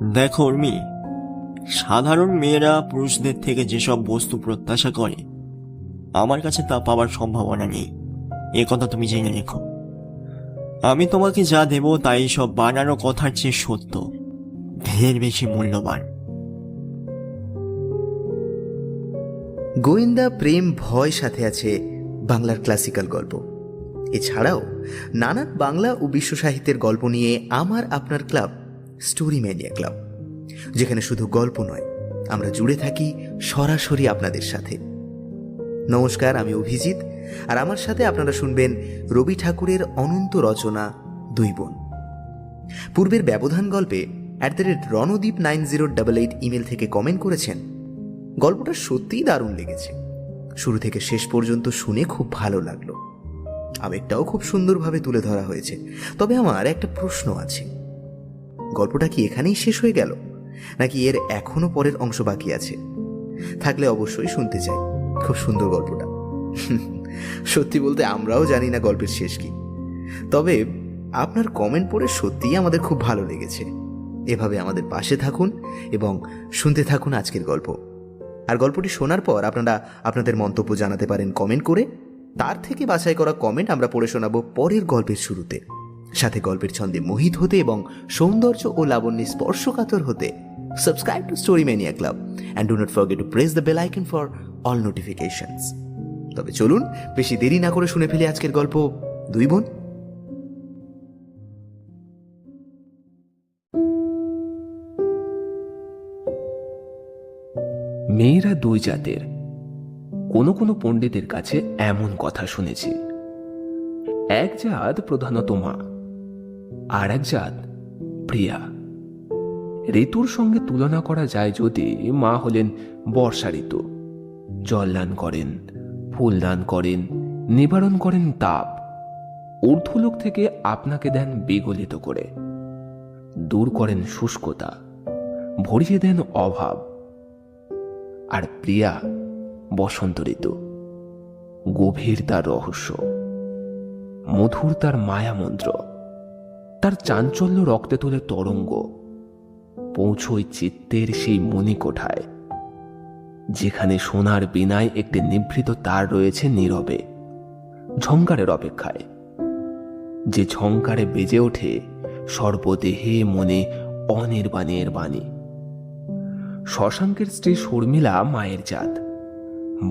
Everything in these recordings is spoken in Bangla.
দেখো উর্মি, সাধারণ মেয়েরা পুরুষদের থেকে যেসব বস্তু প্রত্যাশা করে আমার কাছে তা পাওয়ার সম্ভাবনা নেই। এ কথা তুমি জেনে রেখো। আমি তোমাকে যা দেব তাই সব বানানো কথার চেয়ে সত্য, ঢের বেশি মূল্যবান। গোয়েন্দা, প্রেম, ভয় সাথে আছে বাংলার ক্লাসিক্যাল গল্প। এছাড়াও নানান বাংলা ও বিশ্ব সাহিত্যের গল্প নিয়ে আমার আপনার ক্লাব স্টোরি ম্যানিয়া ক্লাব, যেখানে শুধু গল্প নয়, আমরা জুড়ে থাকি সরাসরি আপনাদের সাথে। নমস্কার, আমি অভিজিৎ, আর আমার সাথে আপনারা শুনবেন রবি ঠাকুরের অনন্ত রচনা দুই বোন। পূর্বের ব্যবধান গল্পে @রণদীপ9088 ইমেল থেকে কমেন্ট করেছেন, গল্পটা সত্যিই দারুণ লেগেছে, শুরু থেকে শেষ পর্যন্ত শুনে খুব ভালো লাগলো, আবেগটাও খুব সুন্দরভাবে তুলে ধরা হয়েছে। তবে আমার একটা প্রশ্ন আছে, গল্পটা কি এখানেই শেষ হয়ে গেল, নাকি এর এখনো পরের অংশ বাকি আছে? থাকলে অবশ্যই শুনতে চাই, খুব সুন্দর গল্পটা। সত্যি বলতে আমরাও জানি না গল্পের শেষ কি, তবে আপনার কমেন্ট পড়ে সত্যিই আমাদের খুব ভালো লেগেছে। এভাবে আমাদের পাশে থাকুন এবং শুনতে থাকুন আজকের গল্প। আর গল্পটি শোনার পর আপনারা আপনাদের মন্তব্য জানাতে পারেন কমেন্ট করে। তার থেকে বাছাই করা কমেন্ট আমরা পড়ে শোনাবো পরের গল্পের শুরুতে। সাথে গল্পের ছন্দে মোহিত হতে এবং সৌন্দর্য ও লাবণ্যে স্পর্শকাতর হতে subscribe to story mania club and do not forget to press the bell icon for all notifications. তবে চলুন বেশি দেরি না করে শুনে ফেলি আজকের গল্প দুই বোন। মেয়েরা দুই জাতের, কোনো কোনো পণ্ডিতের কাছে এমন কথা শুনেছি। এক জাত প্রধানত মা, আর এক জাত প্রিয়া। ঋতুর সঙ্গে তুলনা করা যায় যদি মা হলেন বর্ষা ঋতু, জল দান করেন, ফুল দান করেন, নিবারণ করেন তাপ, ঊর্ধ্বলোক থেকে আপনাকে দেন বিগলিত করে, দূর করেন শুষ্কতা, ভরিয়ে দেন অভাব। আর প্রিয়া বসন্ত ঋতু, গভীর তার রহস্য, মধুর তার মায়া মন্ত্র, তার চাঞ্চল্য রক্তে তোলে তরঙ্গ, পৌঁছয় চিত্তের সেই মণিকোঠায়, যেখানে সোনার বীণায় একটি নিভৃত তার রয়েছে নীরবে ঝংকারের অপেক্ষায়, যে ঝংকারে বেজে ওঠে সর্বদেহে মনে অনির্বাণের বাণী। শশাঙ্কের স্ত্রী শর্মিলা মায়ের জাত,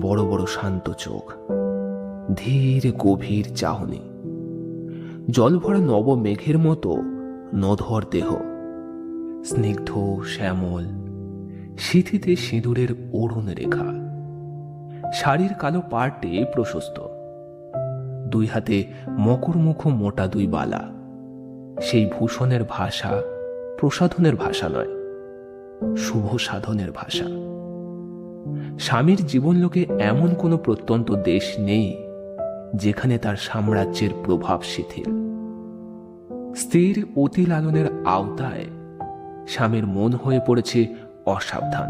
বড় বড় শান্ত চোখ, ধীর গভীর চাহনি, জলভরা নব মেঘের মতো নধর দেহ, স্নিগ্ধ শ্যামল, সিঁথিতে সিঁদুরের অরুণ রেখা, শাড়ির কালো পাড়টি প্রশস্ত, দুই হাতে মকরমুখ মোটা দুই বালা। সেই ভূষণের ভাষা প্রসাধনের ভাষা নয়, শুভ সাধনের ভাষা। স্বামীর জীবনলোকে এমন কোনো প্রত্যন্ত দেশ নেই যেখানে তার সাম্রাজ্যের প্রভাব শিথিল। স্ত্রীর অতি লালনের আওতায় স্বামীর মন হয়ে পড়েছে অসাবধান।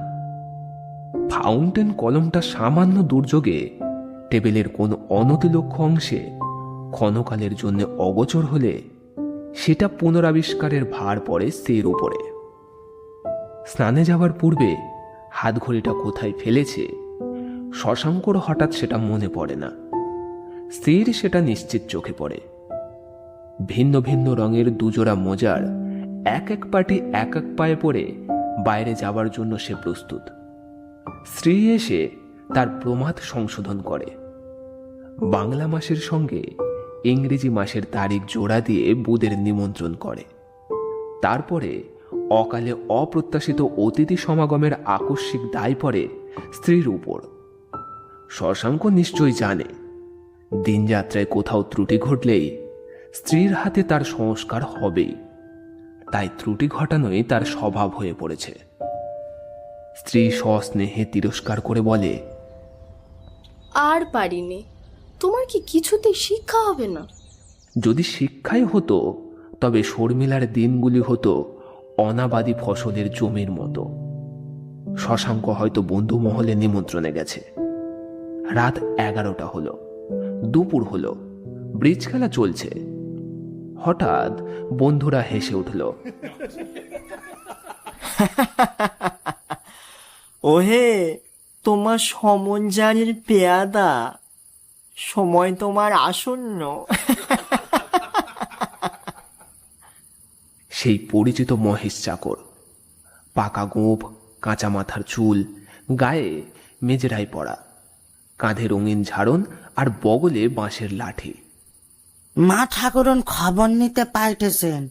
ফাউন্টেন কলমটা সামান্য দুর্যোগে টেবিলের কোন অনতিলক্ষ্য অংশে ক্ষণকালের জন্য অগোচর হলে সেটা পুনরাবিষ্কারের ভার পড়ে স্ত্রীর উপরে। স্নানে যাওয়ার পূর্বে হাতঘড়িটা কোথায় ফেলেছে শশাঙ্কর হঠাৎ সেটা মনে পড়ে না। স্ত্রীর সেটা নিশ্চিত চোখে পড়ে। ভিন্ন ভিন্ন রঙের দুজোড়া মোজার এক এক পাটি এক এক পায়ে পড়ে বাইরে যাবার জন্য সে প্রস্তুত। স্ত্রী এসে তার প্রমাদ সংশোধন করে, বাংলা মাসের সঙ্গে ইংরেজি মাসের তারিখ জোড়া দিয়ে বুদের নিমন্ত্রণ করে। তারপরে অকালে অপ্রত্যাশিত অতিথি সমাগমের আকস্মিক দায় পড়ে স্ত্রীর উপর। শশাঙ্ক নিশ্চয়ই জানে দিনযাত্রায় কোথাও ত্রুটি ঘটলেই স্ত্রীর হাতে তার সংস্কার হবেই, তাই ত্রুটি ঘটানোই তার স্বভাব হয়ে পড়েছে। স্ত্রী সস্নেহে তিরস্কার করে বলে, আর পারিনি, তোমার কি কিছুতেই শিক্ষা হবে না? যদি শিক্ষাই হতো তবে শর্মিলার দিনগুলি হতো অনাবাদী ফসলের জমির মতো। শশাঙ্ক হয়তো বন্ধু মহলে নিমন্ত্রণে গেছে। রাত 11টা হলো, দুপুর হলো, ব্রিজ খেলা চলছে। হঠাৎ বন্ধুরা হেসে উঠল। ওহে তোমার সমঞ্জারের পেয়াদা, সময় তোমার আসন্ন। সেই পরিচিত মহেশ চাকর, পাকা গোঁফ, কাঁচা মাথার চুল, গায়ে মেজেরাই পড়া, কাঁধে রঙিন ঝাড়ন আর বগলে বাঁশের লাঠি। মা ঠাকুরন খবর নিতে পাল্টেছেন,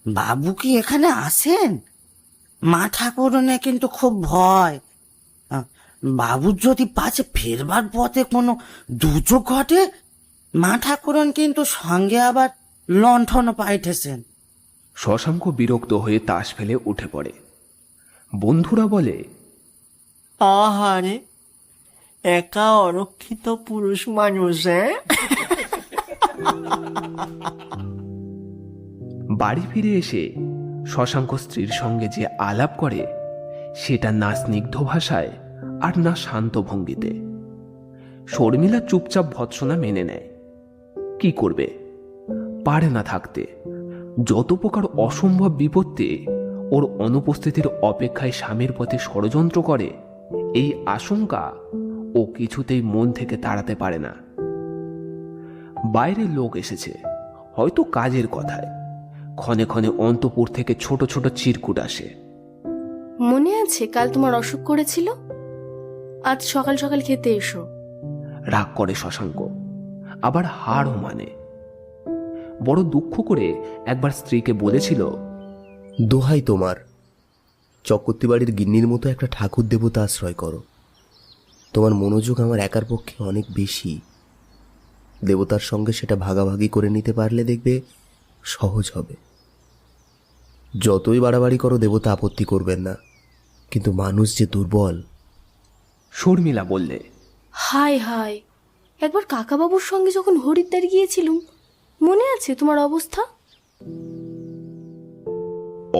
বাবু কি এখানে আসেন? মা ঠাকুরনে কিন্তু খুব ভয়, বাবুর যদি পাছে ফেরবার পথে কোনো দুর্যোগ ঘটে, মা ঠাকুরন কিন্তু সঙ্গে আবার লণ্ঠন পাইতেছেন। শশাঙ্ক বিরক্ত হয়ে তাস ফেলে উঠে পড়ে। বন্ধুরা বলে, আহারে, একা অরক্ষিত পুরুষ মানুষ। বাড়ি ফিরে এসে শশাঙ্ক স্ত্রীর সঙ্গে যে আলাপ করে সেটা না স্নিগ্ধ ভাষায় আর না শান্ত ভঙ্গিতে। শর্মিলা চুপচাপ ভৎসনা মেনে নেয়। কি করবে, পারে না থাকতে। যত প্রকার অসম্ভব বিপত্তি ওর অনুপস্থিতির অপেক্ষায় স্বামীর পথে ষড়যন্ত্র করে, এই আশঙ্কা ও কিছুতেই মন থেকে তাড়াতে পারে না। বাইরে লোক এসেছে, হয়তো কাজের কথায়। ক্ষণে ক্ষণে অন্তপুর থেকে ছোট ছোট চিরকুট আসে। মনে আছে কাল তোমার অসুখ করেছিল? আজ সকাল সকাল খেতে এসো। রাগ করে শশাঙ্ক, আবার হারও মানে। বড় দুঃখ করে একবার স্ত্রীকে বলেছিল, দোহাই তোমার, চক্রবর্তী বাড়ির গিন্নির মতো একটা ঠাকুর দেবতা আশ্রয় করো। তোমার মনোযোগ আমার একার পক্ষে অনেক বেশি। দেবতার সঙ্গে সেটা ভাগাভাগি করে নিতে পারলে দেখবে সহজ হবে। যতই বাড়াবাড়ি করো দেবতা আপত্তি করবেন না, কিন্তু মানুষ যে দুর্বল। শর্মিলা বললে, হায় হায়, একবার কাকাবাবুর সঙ্গে যখন হরিদ্বার গিয়েছিলুম, মনে আছে তোমার অবস্থা?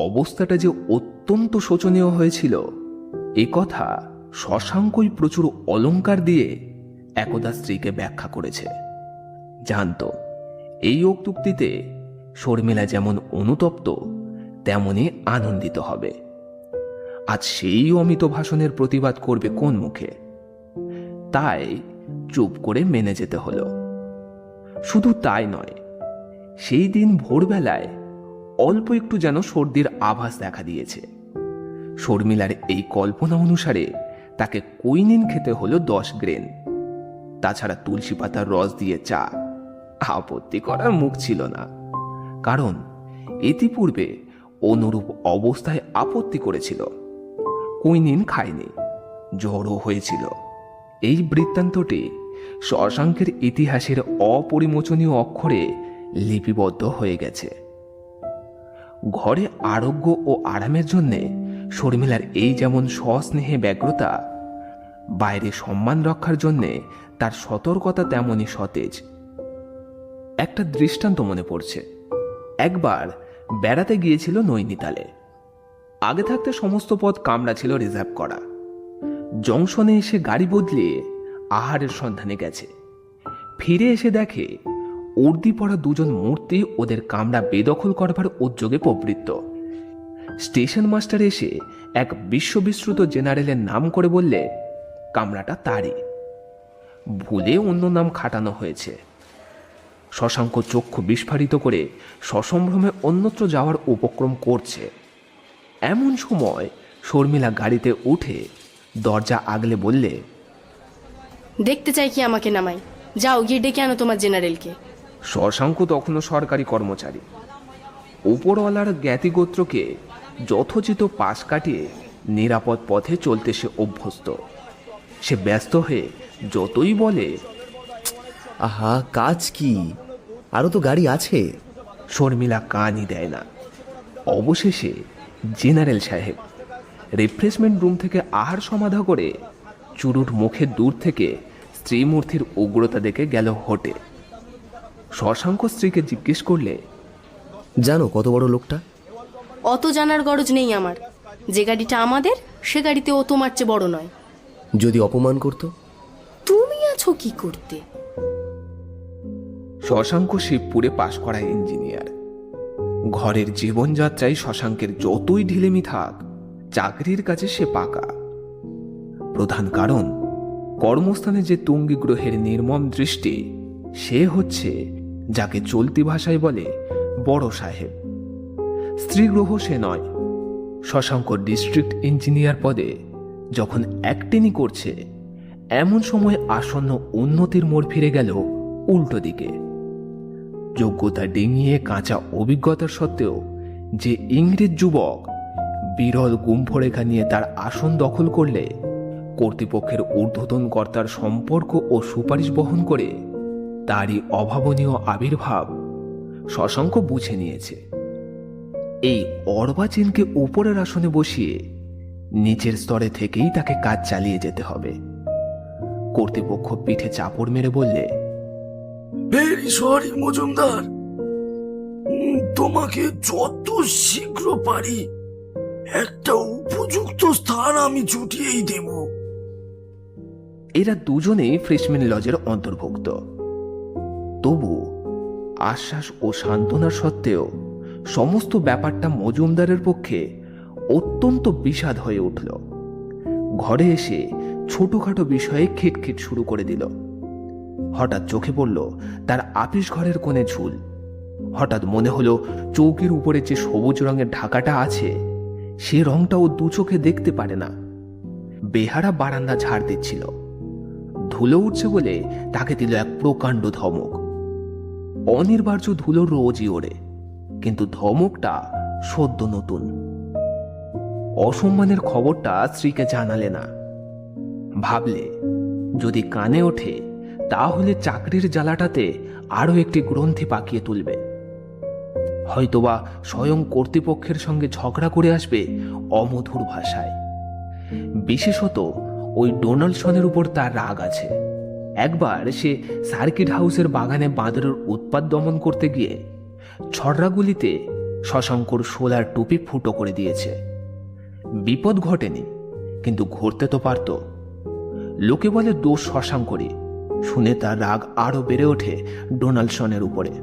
অবস্থাটা যে অত্যন্ত শোচনীয় হয়েছিল এ কথা শশাঙ্কই প্রচুর অলংকার দিয়ে একদা স্ত্রীকে ব্যাখ্যা করেছে। জানত এই উক্তিতে শর্মিলা যেমন অনুতপ্ত তেমনি আনন্দিত হবে। আজ সেই অমিত ভাষণের প্রতিবাদ করবে কোন মুখে? তাই চুপ করে মেনে যেতে হলো। শুধু তাই নয়, সেই দিন ভোরবেলায় অল্প একটু যেন সর্দির আভাস দেখা দিয়েছে। শর্মিলার এই কল্পনা অনুসারে তাকে কুইনিন খেতে হলো 10 গ্রেন, তাছাড়া তুলসী পাতার রস দিয়ে চা। আপত্তি করার মুখ ছিল না, কারণ ইতিপূর্বে অনুরূপ অবস্থায় আপত্তি করেছিল। কুইনিন খায়নি, জ্বরও হয়েছিল। এই বৃত্তান্তটি শশাঙ্কের ইতিহাসের অপরিমোচনীয় অক্ষরে লিপিবদ্ধ হয়ে গেছে। ঘরে আরোগ্য ও আরামের জন্যে শর্মিলার এই যেমন সস্নেহে ব্যগ্রতা, বাইরে সম্মান রক্ষার জন্যে তার সতর্কতা তেমনই সতেজ। একটা দৃষ্টান্ত মনে পড়ছে। একবার বেড়াতে গিয়েছিল নৈনিতালে। আগে থাকতে সমস্ত পথ কামরা ছিল রিজার্ভ করা। জংশনে এসে গাড়ি বদলিয়ে আহারের সন্ধানে গেছে। ফিরে এসে দেখে উর্দি পরা দুজন মূর্তি ওদের কামরা বেদখল করবার উদ্যোগে প্রবৃত্ত। স্টেশন মাস্টার এসে এক বিশ্ববিশ্রুত জেনারেলের নাম করে বললে কামরাটা তারই, ভুলে অন্য নাম খাটানো হয়েছে। শশাঙ্ক চক্ষু বিস্ফারিত করে সসম্ভ্রমে অন্যত্র যাওয়ার উপক্রম করছে। এমন সময় শর্মিলা গাড়িতে উঠে দরজা আগলে বললে, দেখতে চাই কি আমাকে নামাই, যাও গিয়ে ডেকে আনো তোমার জেনারেলকে। শশাঙ্ক তখনও সরকারি কর্মচারী। উপরওয়ালার জ্ঞাতিগোত্রকে যথোচিত পাশ কাটিয়ে নিরাপদ পথে চলতে সে অভ্যস্ত। সে ব্যস্ত হয়ে যতই বলে, আহা, কাজ কি, আরো তো গাড়ি আছে। শর্মিলা কানই দেয় না। অবশেষে জেনারেল সাহেব রিফ্রেশমেন্ট রুম থেকে আহার সমাধা করে চুরুট মুখে দূর থেকে স্ত্রীমূর্তির উগ্রতা দেখে গেল হোটে। শশাঙ্ক স্ত্রীকে জিজ্ঞেস করলে, জানো কত বড় লোকটা? অত জানার গরজ নেই আমার। যে গাড়িটা আমাদের, সে গাড়িতে ও তোমার চেয়ে বড় নয়। যদি অপমান করতো? তুমি আছো কি করতে? শশাঙ্ক শিবপুরে পাশ করা ইঞ্জিনিয়ার। ঘরের জীবনযাত্রায় শশাঙ্কের যতই ঢিলেমি থাক, চাকরির কাজে সে পাকা। প্রধান কারণ, কর্মস্থানে যে তুঙ্গি গ্রহের নির্মম দৃষ্টি, সে হচ্ছে যাকে চলতি ভাষায় বলে বড় সাহেব। স্ত্রী গ্রহ সে নয়। শশাঙ্ক ডিস্ট্রিক্ট ইঞ্জিনিয়ার পদে যখন অ্যাক্টিনি করছে, এমন সময় আসন্ন উন্নতির মোড় ফিরে গেল উল্টো দিকে। যোগ্যতা ডিঙিয়ে কাঁচা অভিজ্ঞতার সত্ত্বেও যে ইংরেজ যুবক বিরল গুম্ফরেখা নিয়ে তার আসন দখল করলে কর্তৃপক্ষের ঊর্ধ্বতন কর্তার সম্পর্ক ও সুপারিশ বহন করে, তারই অভাবনীয় আবির্ভাব শশাঙ্ক বুঝে নিয়েছে। এই অর্বাচীনকে উপরের আসনে বসিয়ে নিচের স্তরে থেকেই তাকে কাজ চালিয়ে যেতে হবে। কর্তৃপক্ষ পিঠে চাপড় মেরে বললে, ভেরি সরি মজুমদার, তোমাকে যত শীঘ্র পারি একটা উপযুক্ত স্থান আমি জুটিয়েই দেব। এরা দুজনেই ফ্রেশম্যান লজের অন্তর্ভুক্ত। তবু আশ্বাস ও সান্ত্বনার সত্ত্বেও সমস্ত ব্যাপারটা মজুমদারের পক্ষে অত্যন্ত বিষাদ হয়ে উঠল। ঘরে এসে ছোটখাটো বিষয়ে খিটখিট শুরু করে দিল। হঠাৎ চোখে পড়ল তার আপিস ঘরের কোণে ঝুল। হঠাৎ মনে হলো চৌকির উপরে যে সবুজ রঙের ঢাকাটা আছে, সে রংটা ও দু চোখে দেখতে পারে না। বেহারা বারান্দা ঝাড় দিচ্ছিল, ধুলো উঠছে বলে তাকে দিল এক প্রকাণ্ড ধমক। অনির্বার্য ধুলো রোজই ওড়ে, কিন্তু ধমকটা সদ্য নতুন। অসম্মানের খবরটা স্ত্রীকে জানালে না। ভাবলে যদি কানে ওঠে তাহলে চাকরির জ্বালাটাতে আরো একটি গ্রন্থি পাকিয়ে তুলবে। হয়তোবা স্বয়ং কর্তৃপক্ষের সঙ্গে ঝগড়া করে আসবে অমধুর ভাষায়। বিশেষত ওই ডোনাল্ডসনের উপর তার রাগ আছে। একবার সে সার্কিট হাউসের বাগানে বাঁদরের উৎপাত দমন করতে গিয়ে ছড়রাগুলিতে শশাঙ্কর সোলার টুপি ফুটো করে দিয়েছে। বিপদ ঘটেনি, কিন্তু ঘটতে তো পারত। লোকে বলে দোষ শশাঙ্করই। শুনে তার রাগ আরো বেড়ে ওঠে ডোনাল্ডসনের উপরে।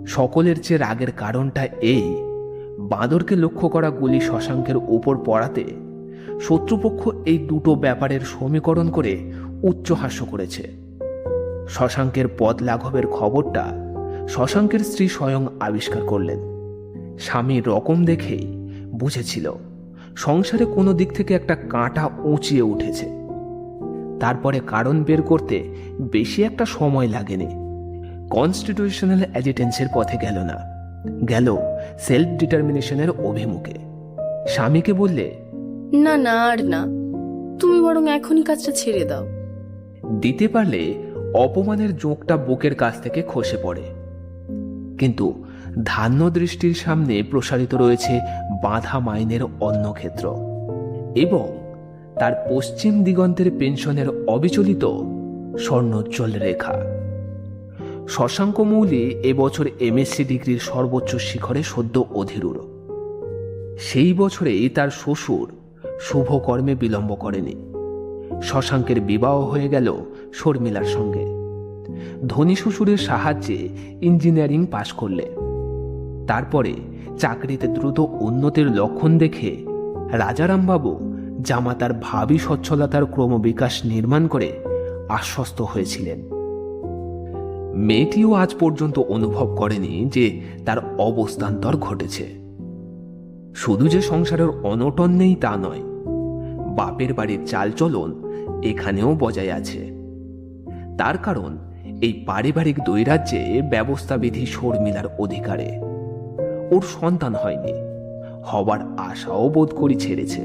সকলের চেয়ে রাগের কারণটা এই, বাঁদরকে লক্ষ্য করা গুলি শশাঙ্কের উপর পড়াতে শত্রুপক্ষ এই দুটো ব্যাপারের সমীকরণ করে উচ্চহাস্য করেছে। শশাঙ্কের পদ লাঘবের খবরটা শশাঙ্কের স্ত্রী স্বয়ং আবিষ্কার করলেন। স্বামীর রকম দেখেই বুঝেছিল সংসারে কোনো দিক থেকে একটা কাঁটা উঁচিয়ে উঠেছে। তারপরে কারণ বের করতে বেশি একটা সময় লাগেনি। কনস্টিটিউশনাল অ্যাজিটেন্সের পথে গেল না, গেল সেলফ ডিটারমিনেশনের অভিমুখে। স্বামীকে বললে, না না আর না, তুমি বরং এখনই কাজটা ছেড়ে দাও। দিতে পারলে অপমানের জোঁকটা বুকের কাছ থেকে খসে পড়ে। কিন্তু ধান্য দৃষ্টির সামনে প্রসারিত রয়েছে বাঁধা মাইনের অন্নক্ষেত্র এবং তার পশ্চিম দিগন্তের পেনশনের অবিচলিত স্বর্ণোজ্জ্বল রেখা। শশাঙ্ক মৌলি এবছর এমএসসি ডিগ্রির সর্বোচ্চ শিখরে সদ্য অধিরূঢ়। সেই বছরেই তার শ্বশুর শুভ কর্মে বিলম্ব করেনি। শশাঙ্কের বিবাহ হয়ে গেল শর্মিলার সঙ্গে। ধনী শ্বশুরের সাহায্যে ইঞ্জিনিয়ারিং পাশ করলে। তারপরে চাকরিতে দ্রুত উন্নতির লক্ষণ দেখে রাজারামবাবু জামাতার ভাবী সচ্ছলতার ক্রমবিকাশ নির্মাণ করে আশ্বস্ত হয়েছিলেন। মেয়েটিও আজ পর্যন্ত অনুভব করেনি যে তার অবস্থান্তর ঘটেছে। শুধু যে সংসারের অনটন নেই তা নয়, বাপের বাড়ির চালচলন এখানেও বজায় আছে। তার কারণ এই পারিবারিক দৈরাজ্যে ব্যবস্থাবিধি শর্মিলার অধিকারে। ওর সন্তান হয়নি, হবার আশাও বোধ করি ছেড়েছে।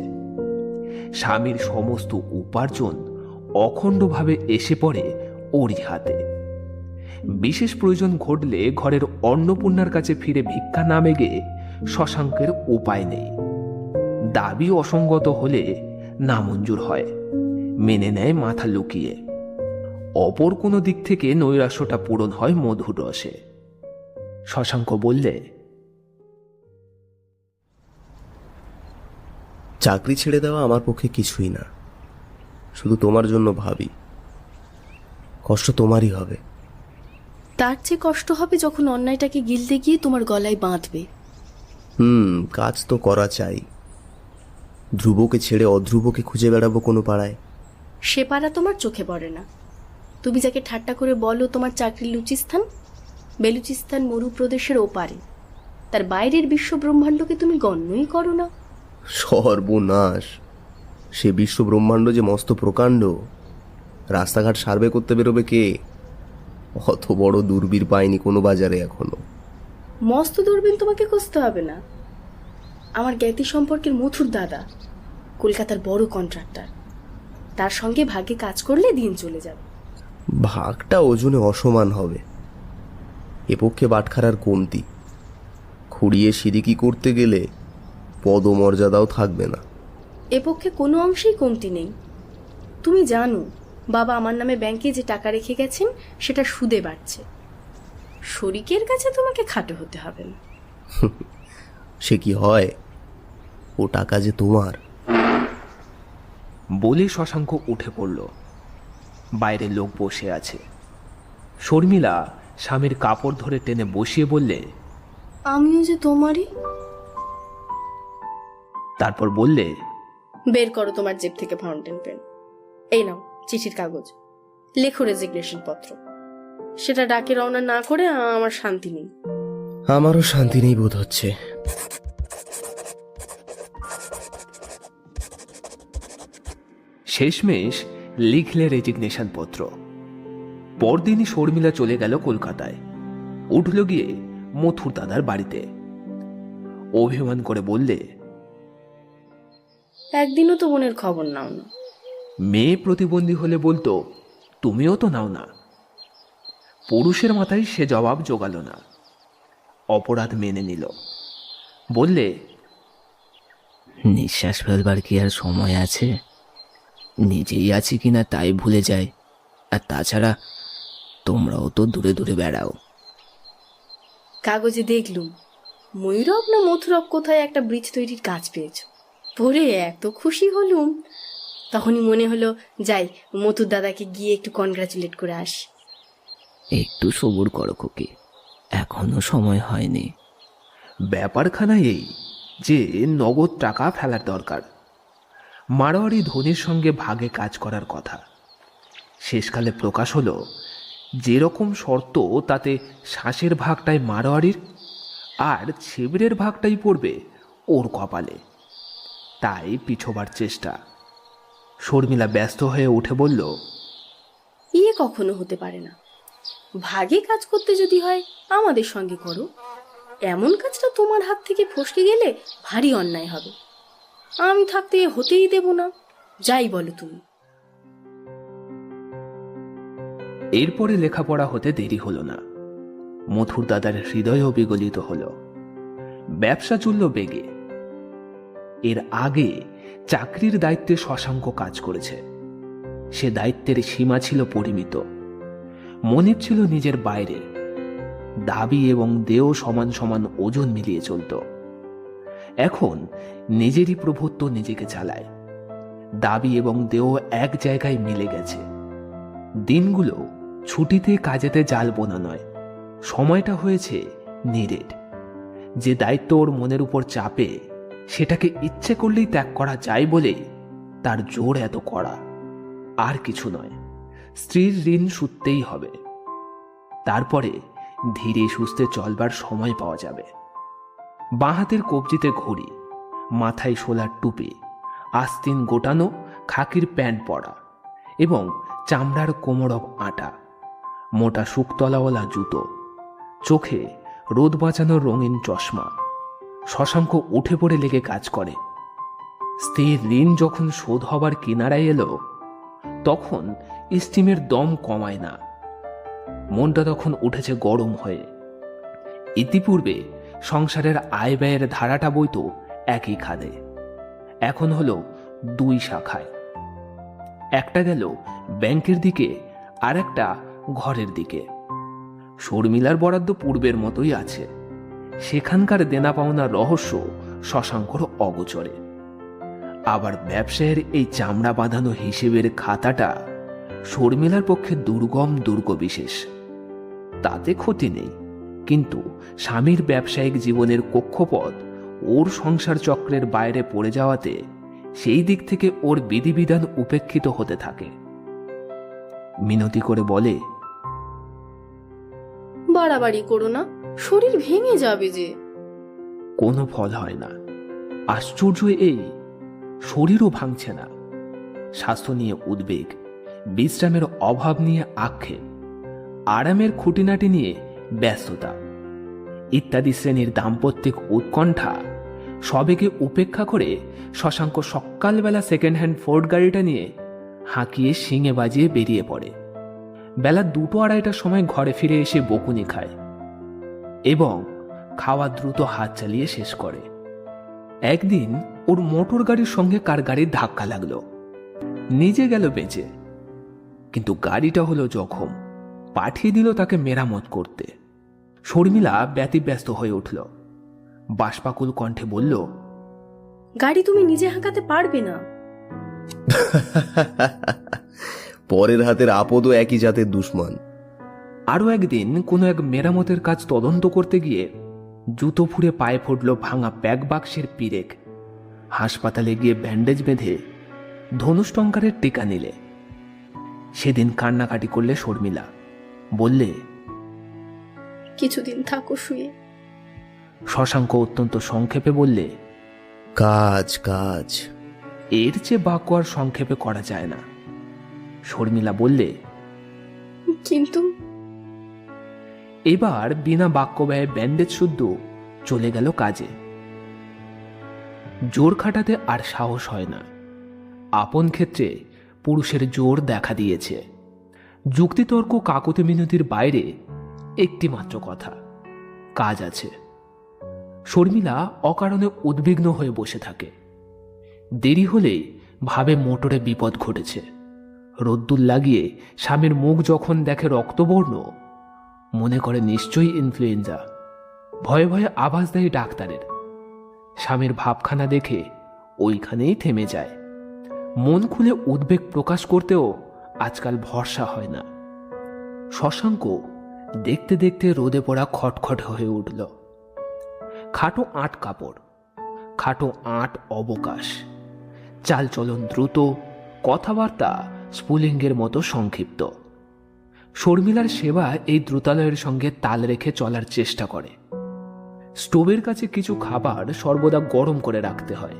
স্বামীর সমস্ত উপার্জন অখণ্ডভাবে এসে পড়ে ওরই হাতে। বিশেষ প্রয়োজন ঘটলে ঘরের অন্নপূর্ণার কাছে ফিরে ভিক্ষা না মেগে শশাঙ্কের উপায় নেই। দাবি অসঙ্গত হলে নামঞ্জুর হয়, মেনে নেয় মাথা লুকিয়ে। অপর কোনো দিক থেকে নৈরাশ্যটা পূরণ হয় মধুর রসে। শশাঙ্ক বললে, চাকরি ছেড়ে দেওয়া আমার পক্ষে কিছুই না। শুধু তোমার জন্য ভাবি, কষ্ট তোমারই হবে। তার চেয়ে কষ্ট হবে যখন অন্যায়টাকে গিলতে গিয়ে তোমার গলায় বাঁধবে। কাজ তো করা চাই। ধ্রুবকে ছেড়ে অধ্রুবকে খুঁজে বেড়াবো কোনো পাড়ায়? সে পাড়া তোমার চোখে পড়ে না। তুমি যাকে ঠাট্টা করে বলো তোমার চাকরির লুচিস্থান, বেলুচিস্তান মরুপ্রদেশের ওপারে, তার বাইরের বিশ্ব ব্রহ্মাণ্ডকে তুমি গণ্যই করো না। সর্বনাশ! সে বিশ্ব ব্রহ্মাণ্ড যে মস্ত প্রকাণ্ড। রাস্তাঘাট সার্ভে করতে বেরোবে কে? অত বড় দূরবীর পায়নি কোনো বাজারে এখনো। মস্ত দূরবীন তোমাকে খুঁজতে হবে না। আমার জ্ঞাতি সম্পর্কের মথুর দাদা কলকাতার বড় কন্ট্রাক্টর, তার সঙ্গে ভাগ্যে কাজ করলে দিন চলে যাবে। ভাগটা ওজনে অসমান হবে। এ পক্ষে বাটখারার কমতি। খুঁড়িয়ে সিরিকি করতে গেলে পদমর্যাদাও থাকবে না। এ পক্ষে কোনো অংশেই কমতি নেই। তুমি জানো বাবা আমার নামে ব্যাংকে যে টাকা রেখে গেছেন সেটা সুদে বাড়ছে। শরিকের কাছে তোমাকে খাটো হতে হবে না। সে কি হয়? ও টাকা যে তোমার। বলে শশাঙ্ক উঠে পড়ল। বাইরে লোক বসে আছে। শর্মিলা স্বামীর কাপড় ধরে টেনে বসিয়ে বললে, আমিও যে তোমারই। তারপর বললে, বের করো তোমার জেব থেকে ফাউন্টেন পেন। এই নাও চিঠির কাগজ, লেখো রেজিগনেশন পত্র। সেটা ডাকে রওনা না করে আমার শান্তি নেই। আমারও শান্তি নেই বোধ হচ্ছে। শেষমেশ লিখলে রেজিগনেশন পত্র। পরদিনই শর্মিলা চলে গেল কলকাতায়। উঠল গিয়ে মথুর দাদার বাড়িতে। অভিমান করে বললে, একদিনও তো বোনের খবর নাও না। মেয়ে প্রতিবন্ধী হলে বলতো, তুমিও তো নাও না। পুরুষের মাথায় সে জবাব জোগালো না। অপরাধ মেনে নিল। বললে, নিঃশ্বাস ফেলবার কি আর সময় আছে? নিজেই আছি কিনা তাই ভুলে যায়। আর তাছাড়া তোমরাও তো দূরে দূরে বেড়াও। কাগজে দেখলুম ময়ূরব না মথুরব কোথায় একটা ব্রিজ তৈরির কাজ পেয়েছ। পড়ে এত খুশি হলুম, তখনই মনে হলো যাই মথুর দাদাকে গিয়ে একটু কনগ্রাচুলেট করে আসি। একটু সবুর করো খুকি, এখনো সময় হয়নি। ব্যাপারখানা এই যে নগদ টাকা ফেলার দরকার। মারোয়ারি ধনির সঙ্গে ভাগে কাজ করার কথা। শেষকালে প্রকাশ হলো যেরকম শর্ত তাতে শ্বাসের ভাগটাই মারোয়ারির আর ছেবড়ের ভাগটাই পড়বে ওর কপালে। তাই পিছোবার চেষ্টা। শর্মিলা ব্যস্ত হয়ে উঠে বলল, ইয়ে কখনো হতে পারে না। ভাগে কাজ করতে যদি হয় আমাদের সঙ্গে করো। এমন কাজটা তোমার হাত থেকে ফসকে গেলে ভারী অন্যায় হবে। আমি থাকতে হতেই দেব না, যাই বলো তুমি। এরপরে লেখাপড়া হতে দেরি হলো না। মথুর দাদার হৃদয়ও বিগলিত হলো। ব্যবসা চলল বেগে। এর আগে চাকরির দায়িত্বে শশাঙ্ক কাজ করেছে। সে দায়িত্বের সীমা ছিল পরিমিত। মনিব ছিল নিজের বাইরে। দাবি এবং দেহ সমান সমান ওজন মিলিয়ে চলত। এখন নিজেরই প্রভুত্ব নিজেকে চালায়। দাবি এবং দেহ এক জায়গায় মিলে গেছে। দিনগুলো ছুটিতে কাজেতে জাল বোনা নয়, সময়টা হয়েছে নিরেট। যে দায়িত্ব ওর মনের উপর চাপে সেটাকে ইচ্ছে করলেই ত্যাগ করা যায় বলে তার জোর এত কড়া। আর কিছু নয়, স্ত্রীর ঋণ শুধতেই হবে। তারপরে ধীরে সুস্থে চলবার সময় পাওয়া যাবে। বাঁ হাতের কবজিতে ঘড়ি, মাথায় শোলার টুপি, আস্তিন গোটানো খাকির প্যান্ট পরা এবং চামড়ার কোমরব আটা, মোটা শুকতলাওয়ালা জুতো, চোখে রোদ বাঁচানোর রঙিন চশমা। শশাঙ্ক উঠে পড়ে লেগে কাজ করে। স্ত্রীর ঋণ যখন শোধ হবার কিনারায় এলো তখন স্টিমের দম কমায় না। মনটা তখন উঠেছে গরম হয়ে। ইতিপূর্বে সংসারের আয় ব্যয়ের ধারাটা বইতো একই খাদে, এখন হলো দুই শাখায়। একটা গেল ব্যাংকের দিকে আর একটা ঘরের দিকে। শর্মিলার বরাদ্দ পূর্বের মতোই আছে। সেখানকার দেনা পাওনার রহস্য শশাঙ্কর অগোচরে। আবার ব্যবসায়ের এই চামড়া বাঁধানো হিসেবের খাতাটা শর্মিলার পক্ষে দুর্গম দুর্গ বিশেষ। তাতে ক্ষতি নেই, কিন্তু স্বামীর ব্যবসায়িক জীবনের কক্ষপথ ওর সংসার চক্রের বাইরে পড়ে যাওয়াতে সেই দিক থেকে ওর বিধিবিধান উপেক্ষিত হতে থাকে। মিনতি করে বলে, বাড়াবাড়ি করো না, শরীর ভেঙে যাবে যে। কোনো ফল হয় না। আশ্চর্য এই, শরীরও ভাঙছে না। স্বাস্থ্য নিয়ে উদ্বেগ, বিশ্রামের অভাব নিয়ে আক্ষেপ, আরামের খুঁটিনাটি নিয়ে ব্যস্ততা ইত্যাদি শ্রেণীর দাম্পত্যিক উৎকণ্ঠা সবেকে উপেক্ষা করে শশাঙ্ক সকালবেলা সেকেন্ড হ্যান্ড ফোর্ড গাড়িটা নিয়ে হাঁকিয়ে শিঙে বাজিয়ে বেরিয়ে পড়ে। বেলা 2-2:30টার সময় ঘরে ফিরে এসে বকুনি খায় এবং খাওয়া দ্রুত হাত চালিয়ে শেষ করে। একদিন ওর মোটর গাড়ির সঙ্গে কার গাড়ির ধাক্কা লাগলো। নিজে গেল বেঁচে, কিন্তু গাড়িটা হলো জখম। পাঠিয়ে দিল তাকে মেরামত করতে। শর্মিলা ব্যতিব্যস্ত হয়ে উঠল। বাষ্পাকুল কণ্ঠে বলল, গাড়ি তুমি নিজে হাঁকাতে পারবে না। পরের হাতের আপদও একই জাতের দুশ্মন। আরও একদিন কোনো এক মেরামতের কাজ তদন্ত করতে গিয়ে জুতো ফুঁড়ে পায়ে ফুটল ভাঙা প্যাক বাক্সের পিরেক। হাসপাতালে গিয়ে ব্যান্ডেজ বেঁধে ধনুষ্টঙ্কারের টিকা নিলে। সেদিন কান্নাকাটি করলে শর্মিলা। বললে, কিছুদিন থাকো শুয়ে। শশাঙ্ক অত্যন্ত সংক্ষেপে বললে, কাজ কাজ। এর চেয়ে বাক্য আর সংক্ষেপে করা যায় না। শর্মিলা বললে, কিন্তু এবার বিনা বাক্য ব্যয়ে ব্যান্ডেজ শুদ্ধ চলে গেল কাজে। জোর খাটাতে আর সাহস হয় না। আপন ক্ষেত্রে পুরুষের জোর দেখা দিয়েছে। যুক্তিতর্ক কাকুতি মিনতির বাইরে একটি মাত্র কথা, কাজ আছে। শর্মিলা অকারণে উদ্বিগ্ন হয়ে বসে থাকে। দেরি হলেই ভাবে মোটরে বিপদ ঘটেছে। রোদ্দুর লাগিয়ে স্বামীর মুখ যখন দেখে রক্তবর্ণ, মনে করে নিশ্চয়ই ইনফ্লুয়েঞ্জা। ভয়ে ভয়ে আভাস দেয় ডাক্তারের। স্বামীর ভাবখানা দেখে ওইখানেই থেমে যায়। মন খুলে উদ্বেগ প্রকাশ করতেও আজকাল ভরসা হয় না। শশাঙ্ক দেখতে দেখতে রোদে পড়া খটখট হয়ে উঠল। খাটো আট কাপড়, খাটো আট অবকাশ, চালচলন দ্রুত, কথাবার্তা স্ফুলিঙ্গের মতো সংক্ষিপ্ত। শর্মিলার সেবা এই দ্রুতালয়ের সঙ্গে তাল রেখে চলার চেষ্টা করে। স্টোভের কাছে কিছু খাবার সর্বদা গরম করে রাখতে হয়।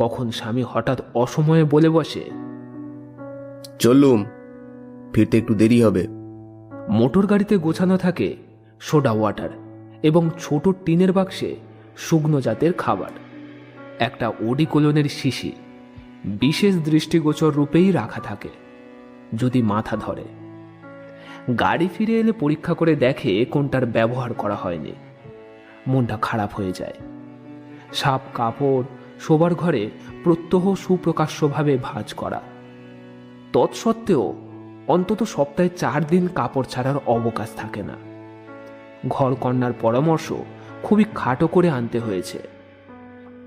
কখন স্বামী হঠাৎ অসময়ে বলে বসে, চললুম, ফিরতে একটু দেরি হবে। মোটর গাড়িতে গোছানো থাকে সোডা ওয়াটার এবং ছোট টিনের বাক্সে শুকনো জাতের খাবার। একটা ওডিকোলনের শিশি বিশেষ দৃষ্টিগোচর রূপেই রাখা থাকে যদি মাথা ধরে। গাড়ি ফিরে এলে পরীক্ষা করে দেখে কোনটার ব্যবহার করা হয়নি। মনটা খারাপ হয়ে যায়। সাপ কাপড় শোবার ঘরে প্রত্যহ সুপ্রকাশ্যভাবে ভাঁজ করা। তৎসত্ত্বেও অন্তত সপ্তাহে 4 দিন কাপড় ছাড়ার অবকাশ থাকে না। ঘর কন্যার পরামর্শ খুবই খাটো করে আনতে হয়েছে।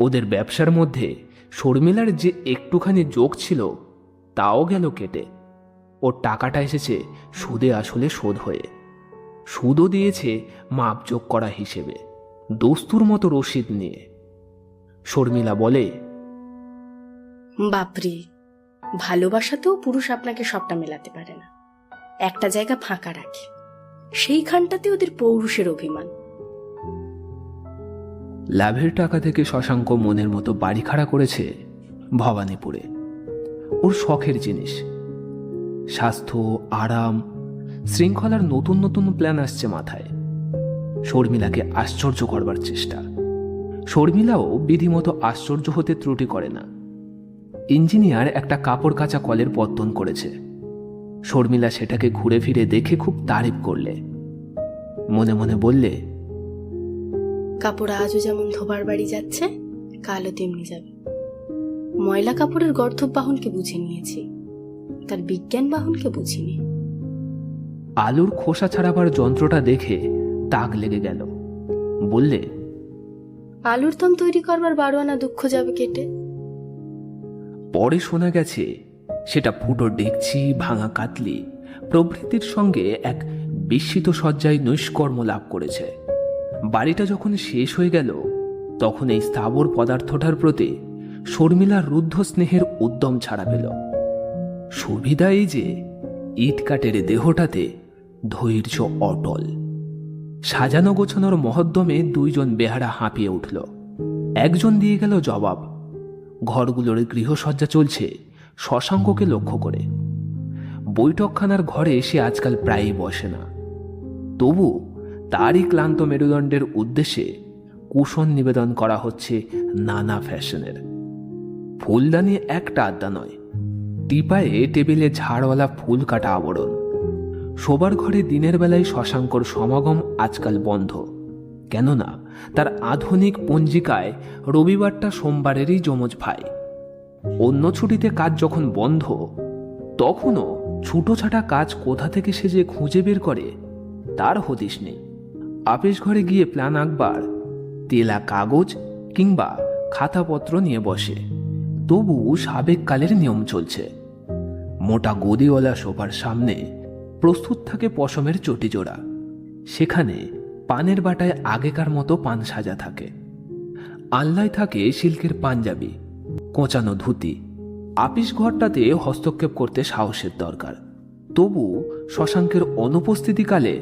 ওদের ব্যবসার মধ্যে শর্মিলার যে একটুখানি যোগ ছিল তাও গেল কেটে। ওর টাকাটা এসেছে সুদে আসলে শোধ হয়ে। সুদও দিয়েছে মাপযোগ করা হিসেবে, দস্তুর মতো রসিদ নিয়ে। শর্মিলা বলে, বাপরে, ভালোবাসাতেও পুরুষ আপনাকে সবটা মেলাতে পারে না। একটা জায়গা ফাঁকা রাখে, সেইখানটাতে ওদের পৌরুষের অভিমান। লাভের টাকা থেকে শশাঙ্ক মনের মতো বাড়ি খাড়া করেছে ভবানীপুরে। ওর শখের জিনিস, স্বাস্থ্য, আরাম, শৃঙ্খলার নতুন নতুন প্ল্যান আসছে মাথায়। শর্মিলাকে আশ্চর্য করবার চেষ্টা। শর্মিলাও বিধিমতো আশ্চর্য হতে ত্রুটি করে না। ইঞ্জিনিয়ার একটা কাপড় কাচা কলের পত্তন করেছে। শর্মিলা সেটাকে ঘুরে ফিরে দেখে খুব তারিফ করলে। মনে মনে বললে, কাপড় আজও যেমন ধোবার বাড়ি যাচ্ছে, কালও তেমনি যাবে। ময়লা কাপড়ের গর্ধব বাহনকে বুঝে নিয়েছি, তার বিজ্ঞান বাহনকে বুঝিনি। আলুর খোসা ছাড়াবার যন্ত্রটা দেখে তাক লেগে গেল। বললে, আলুর দম তৈরি করবার 12 আনা দুঃখ যাবে কেটে। পরে শোনা গেছে সেটা ফুটো ডেকচি, ভাঙা কাতলি প্রভৃতির সঙ্গে এক বিস্মিত সজ্জায় নৈষ্কর্ম লাভ করেছে। বাড়িটা যখন শেষ হয়ে গেল তখন এই স্থাবর পদার্থটার প্রতি শর্মিলার রুদ্ধ স্নেহের উদ্যম ছাড়া পেল। সুবিধা এই যে ইটকাটের দেহটাতে ধৈর্য অটল। সাজানো গোছানোর মহদ্দমে দুইজন বেহারা হাঁপিয়ে উঠল। একজন দিয়ে গেল জবাব, ঘরগুলোর গৃহসজ্জা চলছে শশাঙ্ককে লক্ষ্য করে। বৈঠকখানার ঘরে সে আজকাল প্রায়ই বসে না, তবু তারই ক্লান্ত মেরুদণ্ডের উদ্দেশ্যে কুশন নিবেদন করা হচ্ছে নানা ফ্যাশনের। ফুলদানি একটা আড্ডা নয়, টিপায়ে টেবিলে ঝাড়ওয়ালা ফুল কাটা আবরণ। শোবার ঘরে দিনের বেলায় শশাঙ্কর সমাগম আজকাল বন্ধ, কেননা তার আধুনিক পঞ্জিকায় রবিবারটা সোমবারেরই যমজ ভাই। অন্য ছুটিতে কাজ যখন বন্ধ, তখনও ছুটোছাটা কাজ কোথা থেকে সে যে খুঁজে বের করে তার হদিশ নেই। আপিস ঘরে গিয়ে প্ল্যান আঁকবার তেলা কাগজ কিংবা খাতাপত্র নিয়ে বসে, তবু সাবেক কালের নিয়ম চলছে। মোটা গদিওয়ালা সোফার সামনে প্রস্তুত থাকে পশমের চটি জোড়া, সেখানে পানের বাটায় আগেকার মতো পান সাজা থাকে। আলনায় থাকে সিল্কের পাঞ্জাবি, কোঁচানো ধুতি। আপিস ঘরটাতে হস্তক্ষেপ করতে সাহসের দরকার, তবু শশাঙ্কের অনুপস্থিতিকালে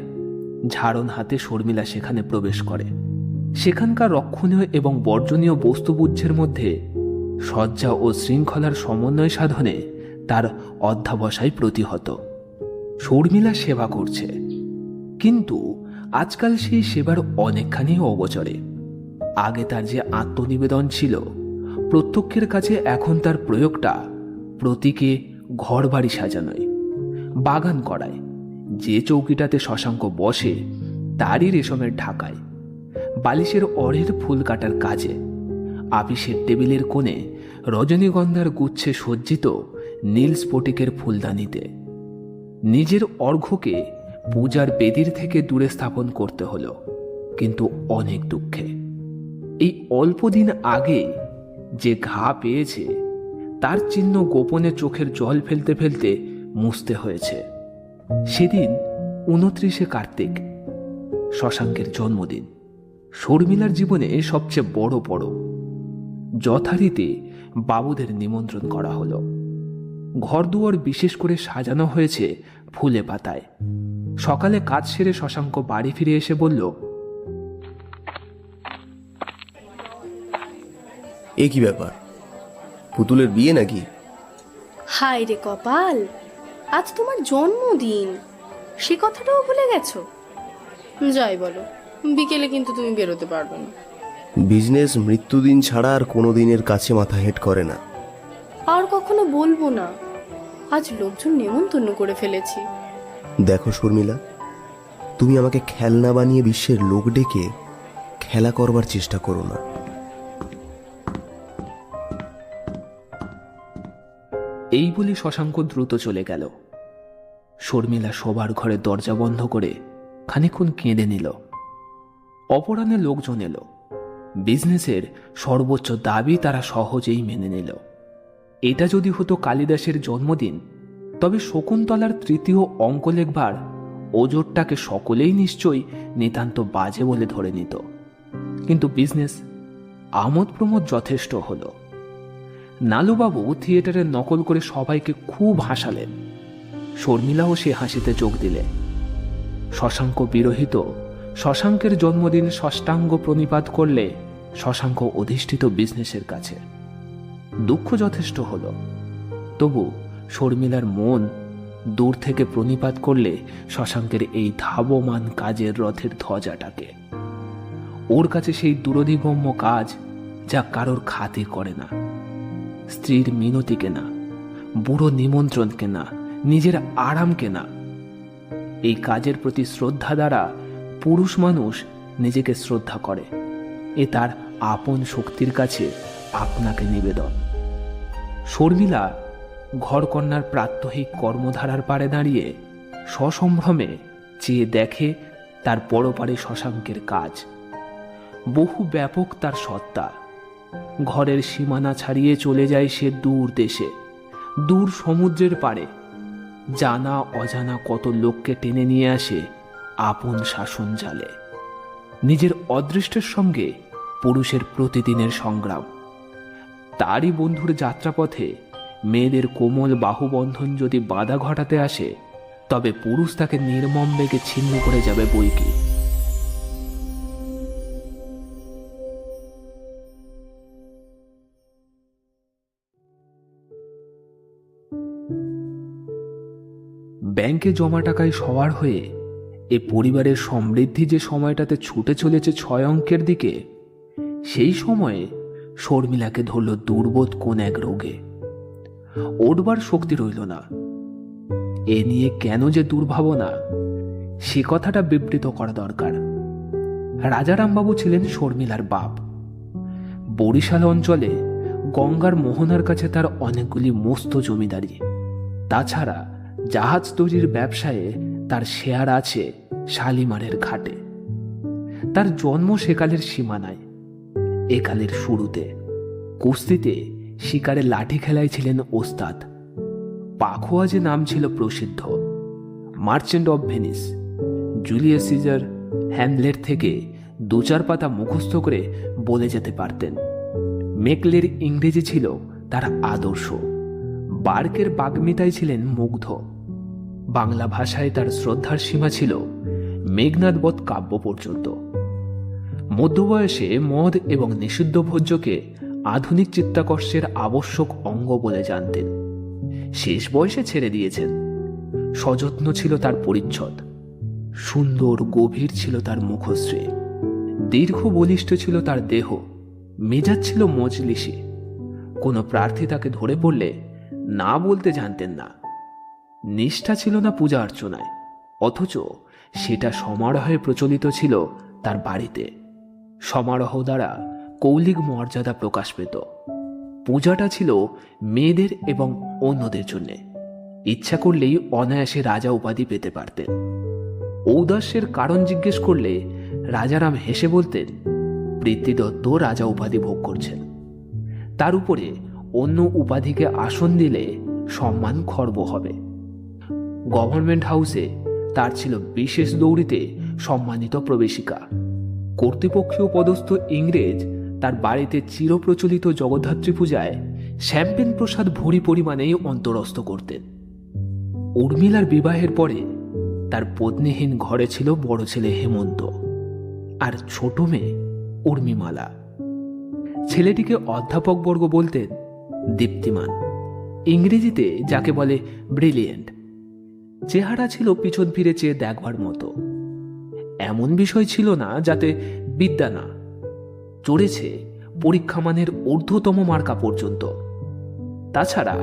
ঝাড়ন হাতে শর্মিলা সেখানে প্রবেশ করে। সেখানকার রক্ষণীয় এবং বর্জনীয় বস্তুবুজ্জের মধ্যে সজ্জা ও শৃঙ্খলার সমন্বয় সাধনে তার অধ্যাবসায় প্রতিহত। শর্মিলা সেবা করছে, কিন্তু আজকাল সেই সেবার অনেকখানি অগোচরে। আগে তার যে আত্মনিবেদন ছিল, প্রত্যক্ষের কাছে এখন তার প্রয়োগটা প্রতীকে ঘর বাড়ি সাজানোয়, বাগান করায়। যে চৌকিটাতে শশাঙ্ক বসে তারই রেশমের ঢাকায়, বালিশের অড়ের ফুল কাটার কাজে, আপিসের টেবিলের কোণে রজনীগন্ধার গুচ্ছে সজ্জিত নীল স্ফটিকের ফুলদানিতে। নিজের অর্ঘ্যকে পূজার বেদির থেকে দূরে স্থাপন করতে হলো, কিন্তু অনেক দুঃখে। এই অল্প দিন আগে যে ঘা পেয়েছে তার চিহ্ন গোপনে চোখের জল ফেলতে ফেলতে মুছতে হয়েছে। সেদিন 29শে কার্তিক, শশাঙ্কের জন্মদিন, শর্মিলার জীবনে সবচেয়ে বড় পরব। যথারীতি বাবুদের নিমন্ত্রণ করা হলো। ঘরদুয়ার বিশেষ করে সাজানো হয়েছে ফুলে পাতায়। সকালে কাজ সেরে শশাঙ্ক বাড়ি ফিরে এসে বলল, এ কি ব্যাপার, পুতুলের বিয়ে নাকি? হায় রে কপাল, আজ তোমার জন্মদিন, সে কথাটাও ভুলে গেছো। যাই বলো, বিকেলে কিন্তু তুমি বেরোতে পারবে না। বিজনেস মৃত্যুদিন ছাড়া আর কোনো দিনের কাছে মাথা হেঁট করে না। আর কখনো বলবো না, আজ লোকজন নেমন্তন্ন করে ফেলেছি। দেখো শর্মিলা, তুমি আমাকে খেলনা বানিয়ে বিশ্বের লোক ডেকে খেলা করবার চেষ্টা করো না। এই বলে শশাঙ্ক দ্রুত চলে গেল। শর্মিলা শোবার ঘরে দরজা বন্ধ করে খানিকক্ষণ কেঁদে নিল। অপরাহ্নে লোকজন এলো। বিজনেসের সর্বোচ্চ দাবি তারা সহজেই মেনে নিল। এটা যদি হতো কালিদাসের জন্মদিন, তবে শকুন্তলার তৃতীয় অঙ্ক লেখবার ওজোরটাকে সকলেই নিশ্চয়ই নিতান্ত বাজে বলে ধরে নিত। কিন্তু বিজনেস আমোদ প্রমোদ যথেষ্ট হলো। নালুবাবু থিয়েটারের নকল করে সবাইকে খুব হাসালেন। শর্মিলাও সে হাসিতে যোগ দিলে। শশাঙ্ক বিরহিত শশাঙ্কের জন্মদিন ষষ্ঠাঙ্গ প্রণিপাত করলে শশাঙ্ক অধিষ্ঠিত বিজনেসের কাছে। দুঃখ যথেষ্ট হলো, তবু শর্মিলার মন দূর থেকে প্রণিপাত করলে শশাঙ্কের এই ধাবমান কাজের রথের ধ্বজাটাকে। ওর কাছে সেই দূরধিগম্য কাজ যা কারোর খাতির করে না। স্ত্রীর মিনতিকে না, বুড়ো নিমন্ত্রণকে না, নিজের আরামকে না। এই কাজের প্রতি শ্রদ্ধা দ্বারা পুরুষ মানুষ নিজেকে শ্রদ্ধা করে। এ তার আপন শক্তির কাছে আপনাকে নিবেদন। শর্মিলা ঘরকন্যার প্রাত্যহিক কর্মধারার পারে দাঁড়িয়ে সসম্ভ্রমে চেয়ে দেখে তার পরপারে শশাঙ্কের কাজ। বহু ব্যাপক তার সত্তা। ঘরের সীমানা ছাড়িয়ে চলে যায় সে দূর দেশে, দূর সমুদ্রের পারে। জানা অজানা কত লোককে টেনে নিয়ে আসে আপন শাসন জালে। নিজের অদৃষ্টের সঙ্গে পুরুষের প্রতিদিনের সংগ্রাম। তারই বন্ধুর যাত্রাপথে মেয়েদের কোমল বাহুবন্ধন যদি বাধা ঘটাতে আসে, তবে পুরুষ তাকে নির্মম বেগে ছিন্ন করে যাবে বইকি। ব্যাংকে জমা টাকায় সওয়ার হয়ে এ পরিবারের সমৃদ্ধি যে সময়টাতে ছুটে চলেছে 6 অঙ্কের দিকে, সেই সময়ে শর্মিলাকে ধরল দুর্বোধ কোন এক রোগে। ওঠবার শক্তি রইল না। এ নিয়ে কেন যে দুর্ভাবনা, সে কথাটা বিবৃত করা দরকার। রাজারামবাবু ছিলেন শর্মিলার বাপ। বরিশাল অঞ্চলে গঙ্গার মোহনার কাছে তার অনেকগুলি মস্ত জমিদারি। তাছাড়া জাহাজ তৈরির ব্যবসায়ে তার শেয়ার আছে শালিমারের ঘাটে। তার জন্ম সেকালের সীমানায়, একালের শুরুতে। কুস্তিতে, শিকারে, লাঠি খেলায় ছিলেন ওস্তাদ। পাখোয়া যে নাম ছিল প্রসিদ্ধ। Merchant of Venice, Julius Caesar, Hamlet থেকে 2-4 পাতা মুখস্থ করে বলে যেতে পারতেন। মেকলের ইংরেজি ছিল তার আদর্শ। বার্কের বাগ্মিতায় ছিলেন মুগ্ধ। বাংলা ভাষায় তার শ্রদ্ধার সীমা ছিল মেঘনাদবধ কাব্য পর্যন্ত। মধ্যবয়সে মদ এবং নিষিদ্ধ ভোজ্যকে আধুনিক চিত্তাকর্ষের আবশ্যক অঙ্গ বলে জানতেন। শেষ বয়সে ছেড়ে দিয়েছেন। সযত্ন ছিল তার পরিচ্ছদ। সুন্দর গভীর ছিল তার মুখশ্রী। দীর্ঘ বলিষ্ঠ ছিল তার দেহ। মেজাজ ছিল মজলিসি। কোনো প্রার্থী তাকে ধরে পড়লে না বলতে জানতেন না। নিষ্ঠা ছিল না পূজা অর্চনায়, অথচ সেটা সমারোহে প্রচলিত ছিল তার বাড়িতে। সমারোহ দ্বারা কৌলিক মর্যাদা প্রকাশ পেত। পূজাটা ছিল মেয়েদের এবং অন্যদের জন্য। ইচ্ছা করলেই অনায়াসে রাজা উপাধি পেতে পারতেন। ঔদাস্যের কারণ জিজ্ঞেস করলে রাজারাম হেসে বলতেন, পৃথ্বীদত্ত রাজা উপাধি ভোগ করছেন। তার উপরে অন্য উপাধিকে আসন দিলে সম্মান খর্ব হবে। গভর্নমেন্ট হাউসে তার ছিল বিশেষ দৌড়িতে সম্মানিত প্রবেশিকা। কর্তৃপক্ষীয় পদস্থ ইংরেজ তার বাড়িতে চিরপ্রচলিত জগদ্ধাত্রী পূজায় শ্যাম্পেন প্রসাদ ভরি পরিমাণেই অন্তরস্থ করতেন। উর্মিলার বিবাহের পরে তার পত্নীহীন ঘরে ছিল বড় ছেলে হেমন্ত আর ছোট মেয়ে উর্মিমালা। ছেলেটিকে অধ্যাপকবর্গ বলতেন দীপ্তিমান, ইংরেজিতে যাকে বলে ব্রিলিয়েন্ট। চেহারা ছিল পিছন ফিরে চেয়ে দেখবার মতো। এমন বিষয় ছিল না যাতে বিদ্যা না। চড়েছে পরীক্ষামানের ঊর্ধ্বতম মার্কা পর্যন্ত। তাছাড়া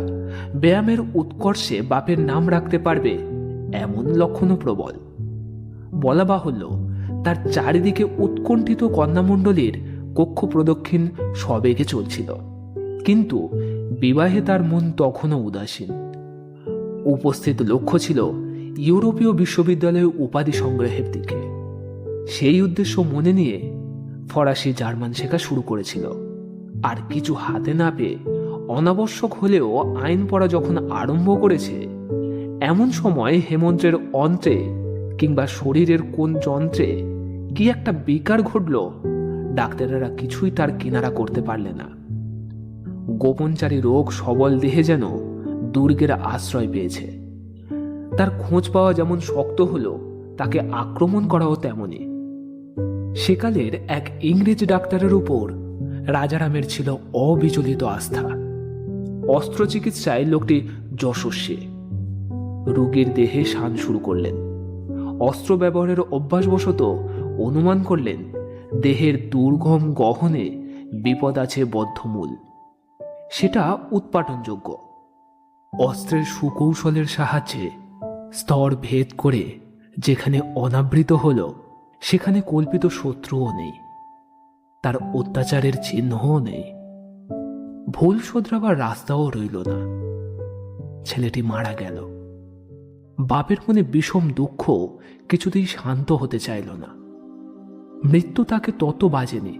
ব্যায়ামের উৎকর্ষে বাপের নাম রাখতে পারবে এমন লক্ষণও প্রবল। বলা বাহুল্য, তার চারিদিকে উৎকণ্ঠিত কন্যামণ্ডলীর কক্ষ প্রদক্ষিণ সবেগে চলছিল। কিন্তু বিবাহে তার মন তখনও উদাসীন। উপস্থিত লক্ষ্য ছিল ইউরোপীয় বিশ্ববিদ্যালয়ে উপাধি সংগ্রহের দিকে। সেই উদ্দেশ্য মনে নিয়ে ফরাসি জার্মান শেখা শুরু করেছিল। আর কিছু হাতে না পেয়ে অনাবশ্যক হলেও আইন পড়া যখন আরম্ভ করেছে, এমন সময় হেমন্তের অন্ত্রে কিংবা শরীরের কোন যন্ত্রে কি একটা বিকার ঘটল, ডাক্তারেরা কিছুই তার কিনারা করতে পারলে না। গোপনচারী রোগ সবল দেহে যেন দুর্গের আশ্রয় পেয়েছে। তার খোঁজ পাওয়া যেমন শক্ত হলো, তাকে আক্রমণ করাও তেমনই। সেকালের এক ইংরেজ ডাক্তারের উপর রাজারামের ছিল অবিচলিত আস্থা। অস্ত্র চিকিৎসায় লোকটি যশস্বী। রোগীর দেহে শান শুরু করলেন। অস্ত্র ব্যবহারের অভ্যাসবশত অনুমান করলেন দেহের দুর্গম গহনে বিপদ আছে বদ্ধমূল। সেটা উৎপাটনযোগ্য। অস্ত্রের সুকৌশলের সাহায্যে স্তর ভেদ করে যেখানে অনাবৃত হল, সেখানে কল্পিত শত্রুও নেই, তার অত্যাচারের চিহ্নও নেই। ভুল শোধরাবার রাস্তাও রইল না। ছেলেটি মারা গেল। বাপের মনে বিষম দুঃখ কিছুতেই শান্ত হতে চাইল না। মৃত্যু তাকে তত বাজেনি,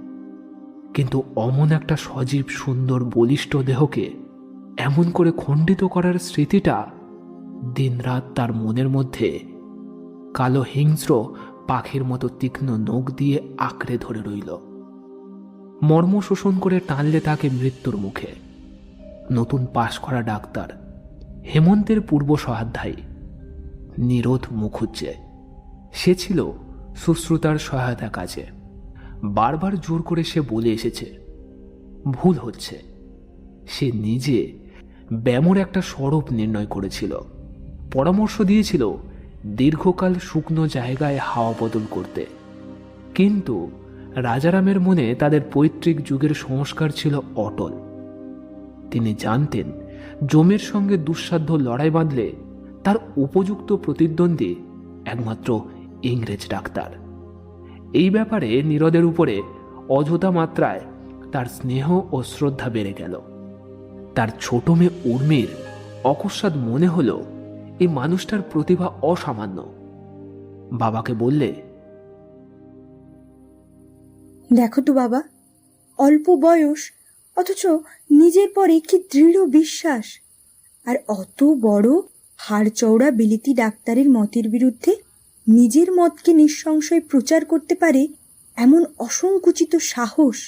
কিন্তু অমন একটা সজীব সুন্দর বলিষ্ঠ দেহকে এমন করে খণ্ডিত করার স্মৃতিটা দিনরাত তার মনের মধ্যে কালো হিংস্র পাখির মতো তীক্ষ্ণ নখ দিয়ে আঁকড়ে ধরে রইল। মর্ম শোষণ করে টানলে তাকে মৃত্যুর মুখে। নতুন পাশ করা ডাক্তার হেমন্তের পূর্ব সহাধ্যায়ী নিরোধ মুখুজ্জে। সে ছিল সুশ্রুতার সহায়তা কাজে। বারবার জোর করে সে বলে এসেছে ভুল হচ্ছে। সে নিজে ব্যামোর একটা স্বরূপ নির্ণয় করেছিল, পরামর্শ দিয়েছিল দীর্ঘকাল শুকনো জায়গায় হাওয়া বদল করতে। কিন্তু রাজারামের মনে তাদের পৈতৃক যুগের সংস্কার ছিল অটল। তিনি জানতেন জমির সঙ্গে দুঃসাধ্য লড়াই বাঁধলে তার উপযুক্ত প্রতিদ্বন্দ্বী একমাত্র ইংরেজ ডাক্তার। এই ব্যাপারে নীরদের উপরে অযথা মাত্রায় তার স্নেহ ও শ্রদ্ধা বেড়ে গেল। তার ছোট মেয়ে উর্মির অকস্মাৎ মনে হলো এই মানুষটার প্রতিভা অসামান্য। বাবাকে বললে, দেখো তো বাবা, অল্প বয়স অথচ নিজের পরে কি দৃঢ় বিশ্বাস, আর অত বড় হাড় চওড়া বিলিতি ডাক্তারের মতের বিরুদ্ধে নিজের মতকে নিঃসংশয় প্রচার করতে পারে এমন অসংকুচিত সাহস।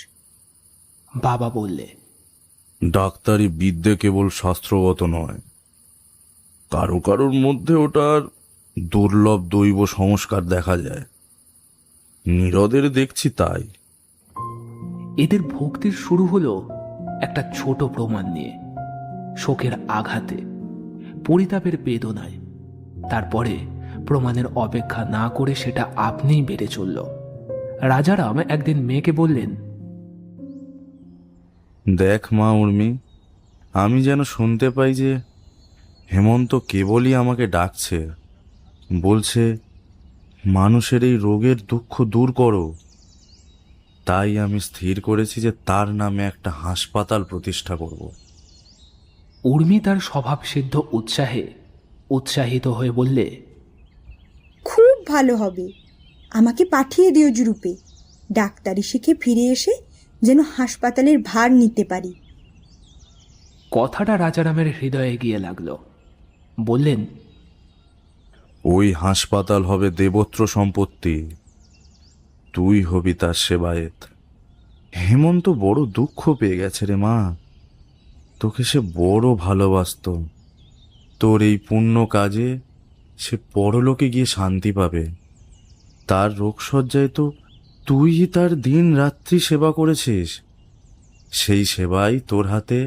বাবা বললে, ডাক্তারি বিদ্যে কেবল শাস্ত্রগত নয়, কারো কারোর মধ্যে ওটার দুর্লভ দৈব সংস্কার দেখা যায়। নীরদের দেখছি তাই। এদের ভক্তির শুরু হলো একটা ছোট প্রমাণ নিয়ে, শোকের আঘাতে, পরিতাপের বেদনায়। তারপরে প্রমাণের অপেক্ষা না করে সেটা আপনিই বেড়ে চলল। রাজারাম একদিন মেয়েকে বললেন, দেখ মা উর্মি, আমি যেন শুনতে পাই যে হেমন্ত কেবলই আমাকে ডাকছে, বলছে মানুষের এই রোগের দুঃখ দূর করো। তাই আমি স্থির করেছি যে তার নামে একটা হাসপাতাল প্রতিষ্ঠা করব। উর্মি তার স্বভাবসিদ্ধ উৎসাহে উৎসাহিত হয়ে বললে, খুব ভালো হবে, আমাকে পাঠিয়ে দিও জুরুপে। ডাক্তারি শিখে ফিরে এসে যেন হাসপাতালের ভার নিতে পারি। কথাটা রাজারামের হৃদয়ে গিয়ে লাগলো। বললেন, ওই হাসপাতাল হবে দেবত্র সম্পত্তি, তুই হবি তার সেবায়েত। হেমন্ত বড় দুঃখ পেয়ে গেছে রে মা, তোকে সে বড় ভালোবাসত। তোর এই পুণ্য কাজে সে পরলোকে গিয়ে শান্তি পাবে। তার রোগশয্যায় তো তুই তার দিন রাত্রি সেবা করেছিস, সেই সেবাই তোর হাতে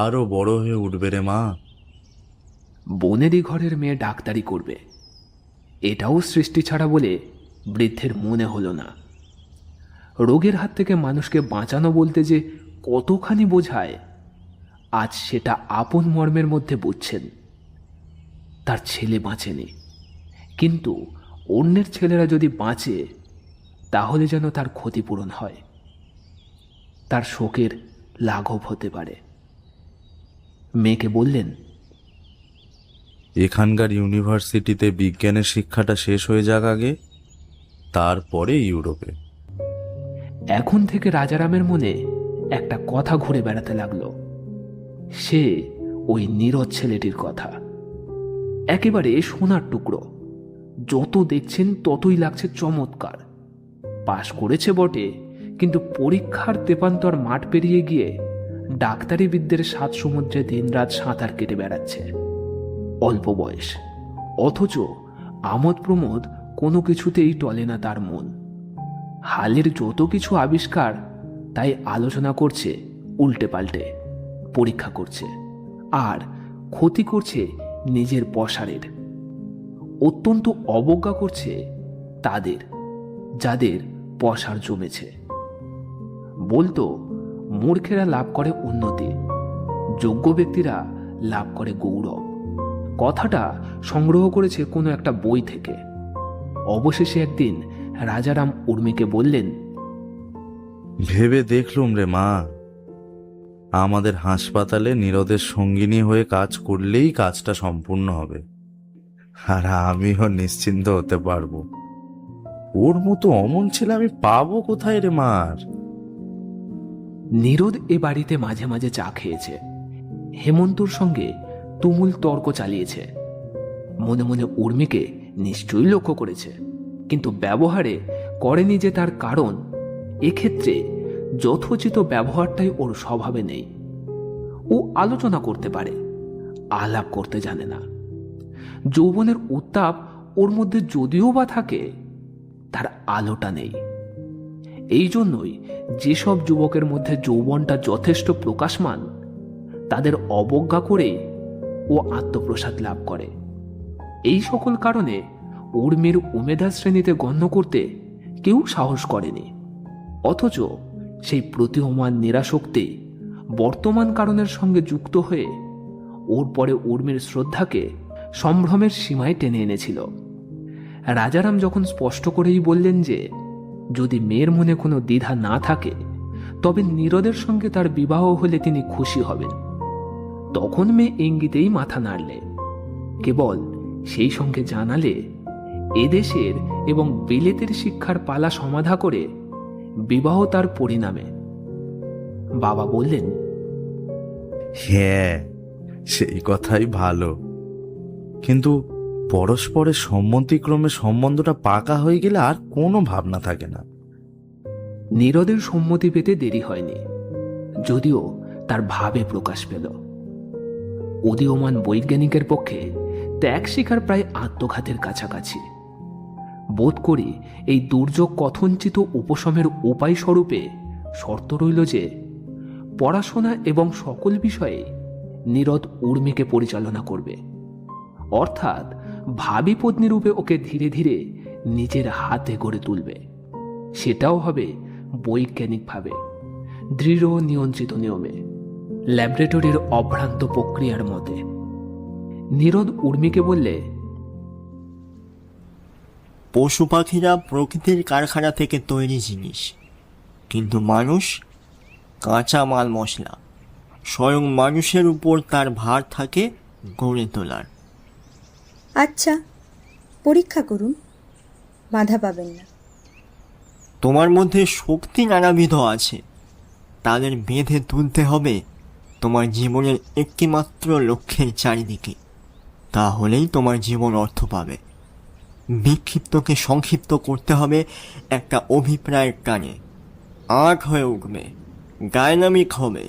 আরো বড় হয়ে উঠবে রে মা। বনেদি ঘরের মেয়ে ডাক্তারি করবে, এটাও সৃষ্টি ছাড়া বলে বৃদ্ধের মনে হলো না। রোগের হাত থেকে মানুষকে বাঁচানো বলতে যে কতখানি বোঝায়, আজ সেটা আপন মর্মের মধ্যে বুঝছেন। তার ছেলে বাঁচেনি, কিন্তু অন্যের ছেলেরা যদি বাঁচে তাহলে যেন তার ক্ষতিপূরণ হয়, তার শোকের লাঘব হতে পারে। মেয়েকে বললেন, এখানকার ইউনিভার্সিটিতে বিজ্ঞানের শিক্ষাটা শেষ হয়ে যাক আগে, তারপরে ইউরোপে। এখন থেকে রাজারামের মনে একটা কথা ঘুরে বেড়াতে লাগলো, সে ওই নীরদ ছেলেটির কথা। একেবারে সোনার টুকরো, যত দেখছেন ততই লাগছে চমৎকার। পাশ করেছে বটে, কিন্তু পরীক্ষার তেপান্তর মাঠ পেরিয়ে গিয়ে ডাক্তারি বিদ্যের সাত সমুদ্রে দিনরাত সাঁতার কেটে বেড়াচ্ছে। অল্প বয়স, অথচ আমোদ প্রমোদ কোনো কিছুতেই টলে না তার মন। হালের যত কিছু আবিষ্কার তাই আলোচনা করছে উল্টে পাল্টে, পরীক্ষা করছে আর ক্ষতি করছে নিজের পসারের। অত্যন্ত অবজ্ঞা করছে তাদের যাদের পসার জমেছে। বলতো মূর্খেরা লাভ করে উন্নতি, যোগ্য ব্যক্তিরা লাভ করে গৌরব। কথাটা সংগ্রহ করেছে কোনো একটা বই থেকে। অবশেষে একদিন রাজারাম উর্মিকে বললেন, ভেবে দেখলুম রে মা, আমাদের হাসপাতালে নীরদের সঙ্গিনী হয়ে কাজ করলেই কাজটা সম্পূর্ণ হবে, আর আমিও নিশ্চিন্ত হতে পারবো। ওর মতো অমন ছেলে আমি পাবো কোথায় রে মার? নীরদ এ বাড়িতে মাঝে মাঝে চা খেয়েছে, হেমন্তর সঙ্গে তুমুল তর্ক চালিয়েছে। মনে মনে উর্মিকে নিশ্চয়ই লক্ষ্য করেছে, কিন্তু ব্যবহারে করেনি যে তার কারণ এক্ষেত্রে যথোচিত ব্যবহারটাই ওর স্বভাবে নেই। ও ও আলোচনা করতে পারে, আলাপ করতে জানে না। যৌবনের উত্তাপ ওর মধ্যে যদিও বা থাকে, তার আলোটা নেই। এই জন্যই যেসব যুবকের মধ্যে যৌবনটা যথেষ্ট প্রকাশমান, তাদের অবজ্ঞা করে ও আত্মপ্রসাদ লাভ করে। এই সকল কারণে উর্মির উমেদা শ্রেণীতে গণ্য করতে কেউ সাহস করেনি। অথচ সেই প্রতীয়মান নিরাসক্তি বর্তমান কারণের সঙ্গে যুক্ত হয়ে ওর পরে উর্মির শ্রদ্ধাকে সম্ভ্রমের সীমায় টেনে এনেছিল। রাজারাম যখন স্পষ্ট করেই বললেন যে যদি মেয়ের মনে কোনো দ্বিধা না থাকে তবে নীরদের সঙ্গে তার বিবাহ হলে তিনি খুশি হবেন, তখন মেয়ে ইঙ্গিতেই মাথা নাড়লে। কেবল সেই সঙ্গে জানালে এদেশের এবং বিলেতের শিক্ষার পালা সমাধা করে বিবাহ তার পরিণামে। বাবা বললেন, হ্যাঁ, সেই কথাই ভালো, কিন্তু পরস্পরের সম্মতিক্রমে সম্বন্ধটা পাকা হয়ে গেলে আর কোনো ভাবনা থাকে না। নীরদের সম্মতি পেতে দেরি হয়নি, যদিও তার ভাবে প্রকাশ পেল। উদীয়মান বৈজ্ঞানিকের পক্ষে ত্যাগ শিকার প্রায় আত্মঘাতের কাছাকাছি। বোধ করি এই দুর্যোগ কথঞ্চিত উপশমের উপায় স্বরূপে শর্ত রইল যে পড়াশোনা এবং সকল বিষয়ে নীরদ উর্মিকে পরিচালনা করবে, অর্থাৎ ভাবী পত্নী রূপে ওকে ধীরে ধীরে নিজের হাতে গড়ে তুলবে। সেটাও হবে বৈজ্ঞানিকভাবে, দৃঢ় নিয়ন্ত্রিত নিয়মে, ল্যাবরেটরির অভ্রান্ত প্রক্রিয়ার মতে। নীরদ উর্মিকে বললে, পশু পাখিরা প্রকৃতির কারখানা থেকে তৈরি জিনিস, কিন্তু মানুষ কাঁচা মাল মশলা। স্বয়ং মানুষের উপর তার ভার থাকে গড়ে তোলার। আচ্ছা, পরীক্ষা করুন, বাধা পাবেন না। তোমার মধ্যে শক্তি নানাবিধ আছে, তাদের বেঁধে তুলতে হবে তোমার জীবনের একটিমাত্র লক্ষ্যের চারিদিকে। তাহলেই তোমার জীবন অর্থ পাবে। বিক্ষিপ্তকে সংক্ষিপ্ত করতে হবে একটা অভিপ্রায়ের টানে। আর্ট হয়ে উঠবে, ডায়নামিক হবে,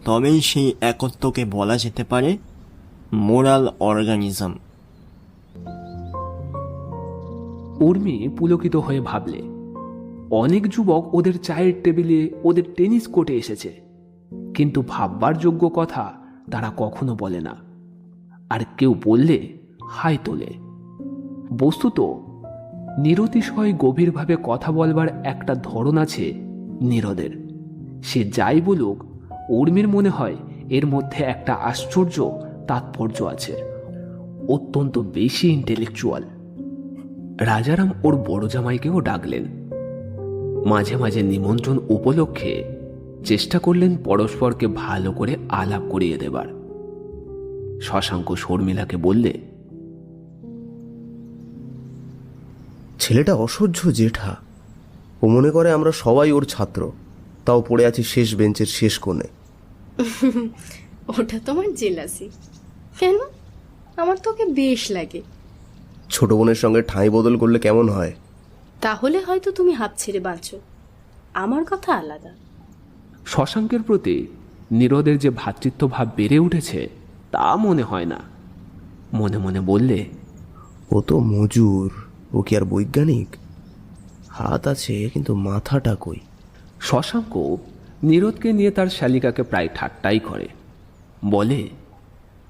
তবেই সেই একত্বকে বলা যেতে পারে মোরাল অর্গানিজম। উর্মি পুলকিত হয়ে ভাবলে, অনেক যুবক ওদের চায়ের টেবিলে, ওদের টেনিস কোর্টে এসেছে, কিন্তু ভাববার যোগ্য কথা তারা কখনো বলে না, আর কেউ বললে হাই তোলে। বস্তুত নিরতিশয় গভীরভাবে কথা বলবার একটা ধরন আছে নীরদের। সে যাই বলুক, উর্মির মনে হয় এর মধ্যে একটা আশ্চর্য তাৎপর্য আছে, অত্যন্ত বেশি ইন্টেলেকচুয়াল। রাজারাম ওর বড় জামাইকেও ডাকলেন। মাঝে মাঝে নিমন্ত্রণ উপলক্ষে চেষ্টা করলেন পরস্পরকে ভালো করে আলাপ করিয়ে দেবার। শশাঙ্ক শর্মিলাকে বললে, ছেলেটা অসহ্য জেঠা। ও মনে করে আমরা সবাই ওর ছাত্র, তাও পড়ে আছি শেষ বেঞ্চের শেষ কোণে। ওটা তোমার জেলাসি। কেন? আমার তোকে বেশ লাগে। ছোট বোনের সঙ্গে ঠাঁই বদল করলে কেমন হয়? তাহলে হয়তো তুমি হাঁপ ছেড়ে বাঁচো, আমার কথা আলাদা। শশাঙ্কের প্রতি নীরদের যে ভ্রাতৃত্ব ভাব বেড়ে উঠেছে তা মনে হয় না। মনে মনে বললে, ও তো মজুর, ও কি আর বৈজ্ঞানিক? হাত আছে কিন্তু মাথাটা কই? শশাঙ্ক নীরদকে নিয়ে তার শালিকাকে প্রায় ঠাট্টাই করে। বলে,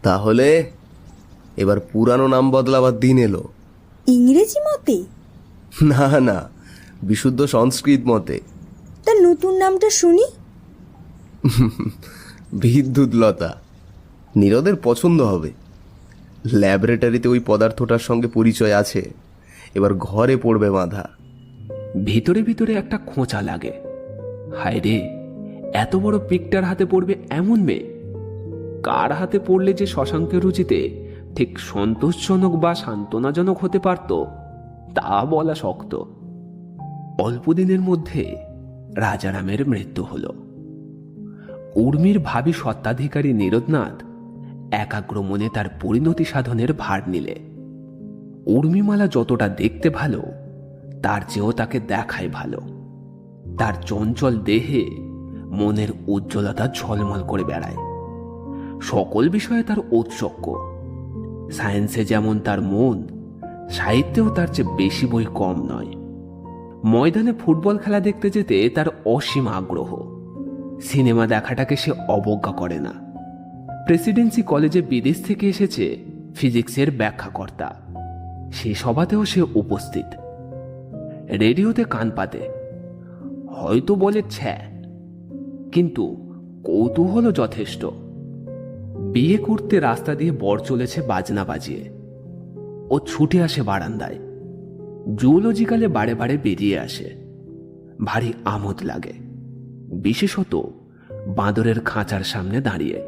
তাহলে এবার পুরানো নাম বদলাবার দিন এলো। ইংরেজি মতে? না না, বিশুদ্ধ সংস্কৃত মতে। তা নতুন নামটা শুনি। বিদ্যুৎলতা। নীরদের পছন্দ হবে। ল্যাবরেটরিতে ওই পদার্থটার সঙ্গে পরিচয় আছে, এবার ঘরে পড়বে বাঁধা। ভিতরে ভিতরে একটা খোঁচা লাগে। হায় রে, এত বড় পিকটার হাতে পড়বে এমন মেয়ে। কার হাতে পড়লে যে শশাঙ্কের রুচিতে ঠিক সন্তোষজনক বা সান্ত্বনাজনক হতে পারত তা বলা শক্ত। অল্পদিনের মধ্যে রাজারামের মৃত্যু হল। উর্মির ভাবী সত্ত্বাধিকারী নীরদনাথ একাগ্র মনে তার পরিণতি সাধনের ভার নিলে। উর্মিমালা যতটা দেখতে ভালো, তার চেয়েও তাকে দেখায় ভালো। তার চঞ্চল দেহে মনের উজ্জ্বলতা ঝলমল করে বেড়ায়। সকল বিষয়ে তার ঔৎসুক্য। সায়েন্সে যেমন তার মন, সাহিত্যেও তার চেয়ে বেশি বই কম নয়। ময়দানে ফুটবল খেলা দেখতে যেতে তার অসীম আগ্রহ। সিনেমা দেখাটাকে সে অবজ্ঞা করে না। প্রেসিডেন্সি কলেজে বিদেশ থেকে এসেছে ফিজিক্সের ব্যাখ্যাকর্তা, সেই সভাতেও সে উপস্থিত। রেডিওতে কান পাতে, হয়তো বলে ছ্যা, কিন্তু কৌতূহলও যথেষ্ট। বিয়ে করতে রাস্তা দিয়ে বর চলেছে বাজনা বাজিয়ে, ও ছুটে আসে বারান্দায়। জুওলজিক্যালে বারে বারে বেরিয়ে আসে। ভারী আমোদ লাগে, বিশেষত বাঁদরের খাঁচার সামনে দাঁড়িয়ে।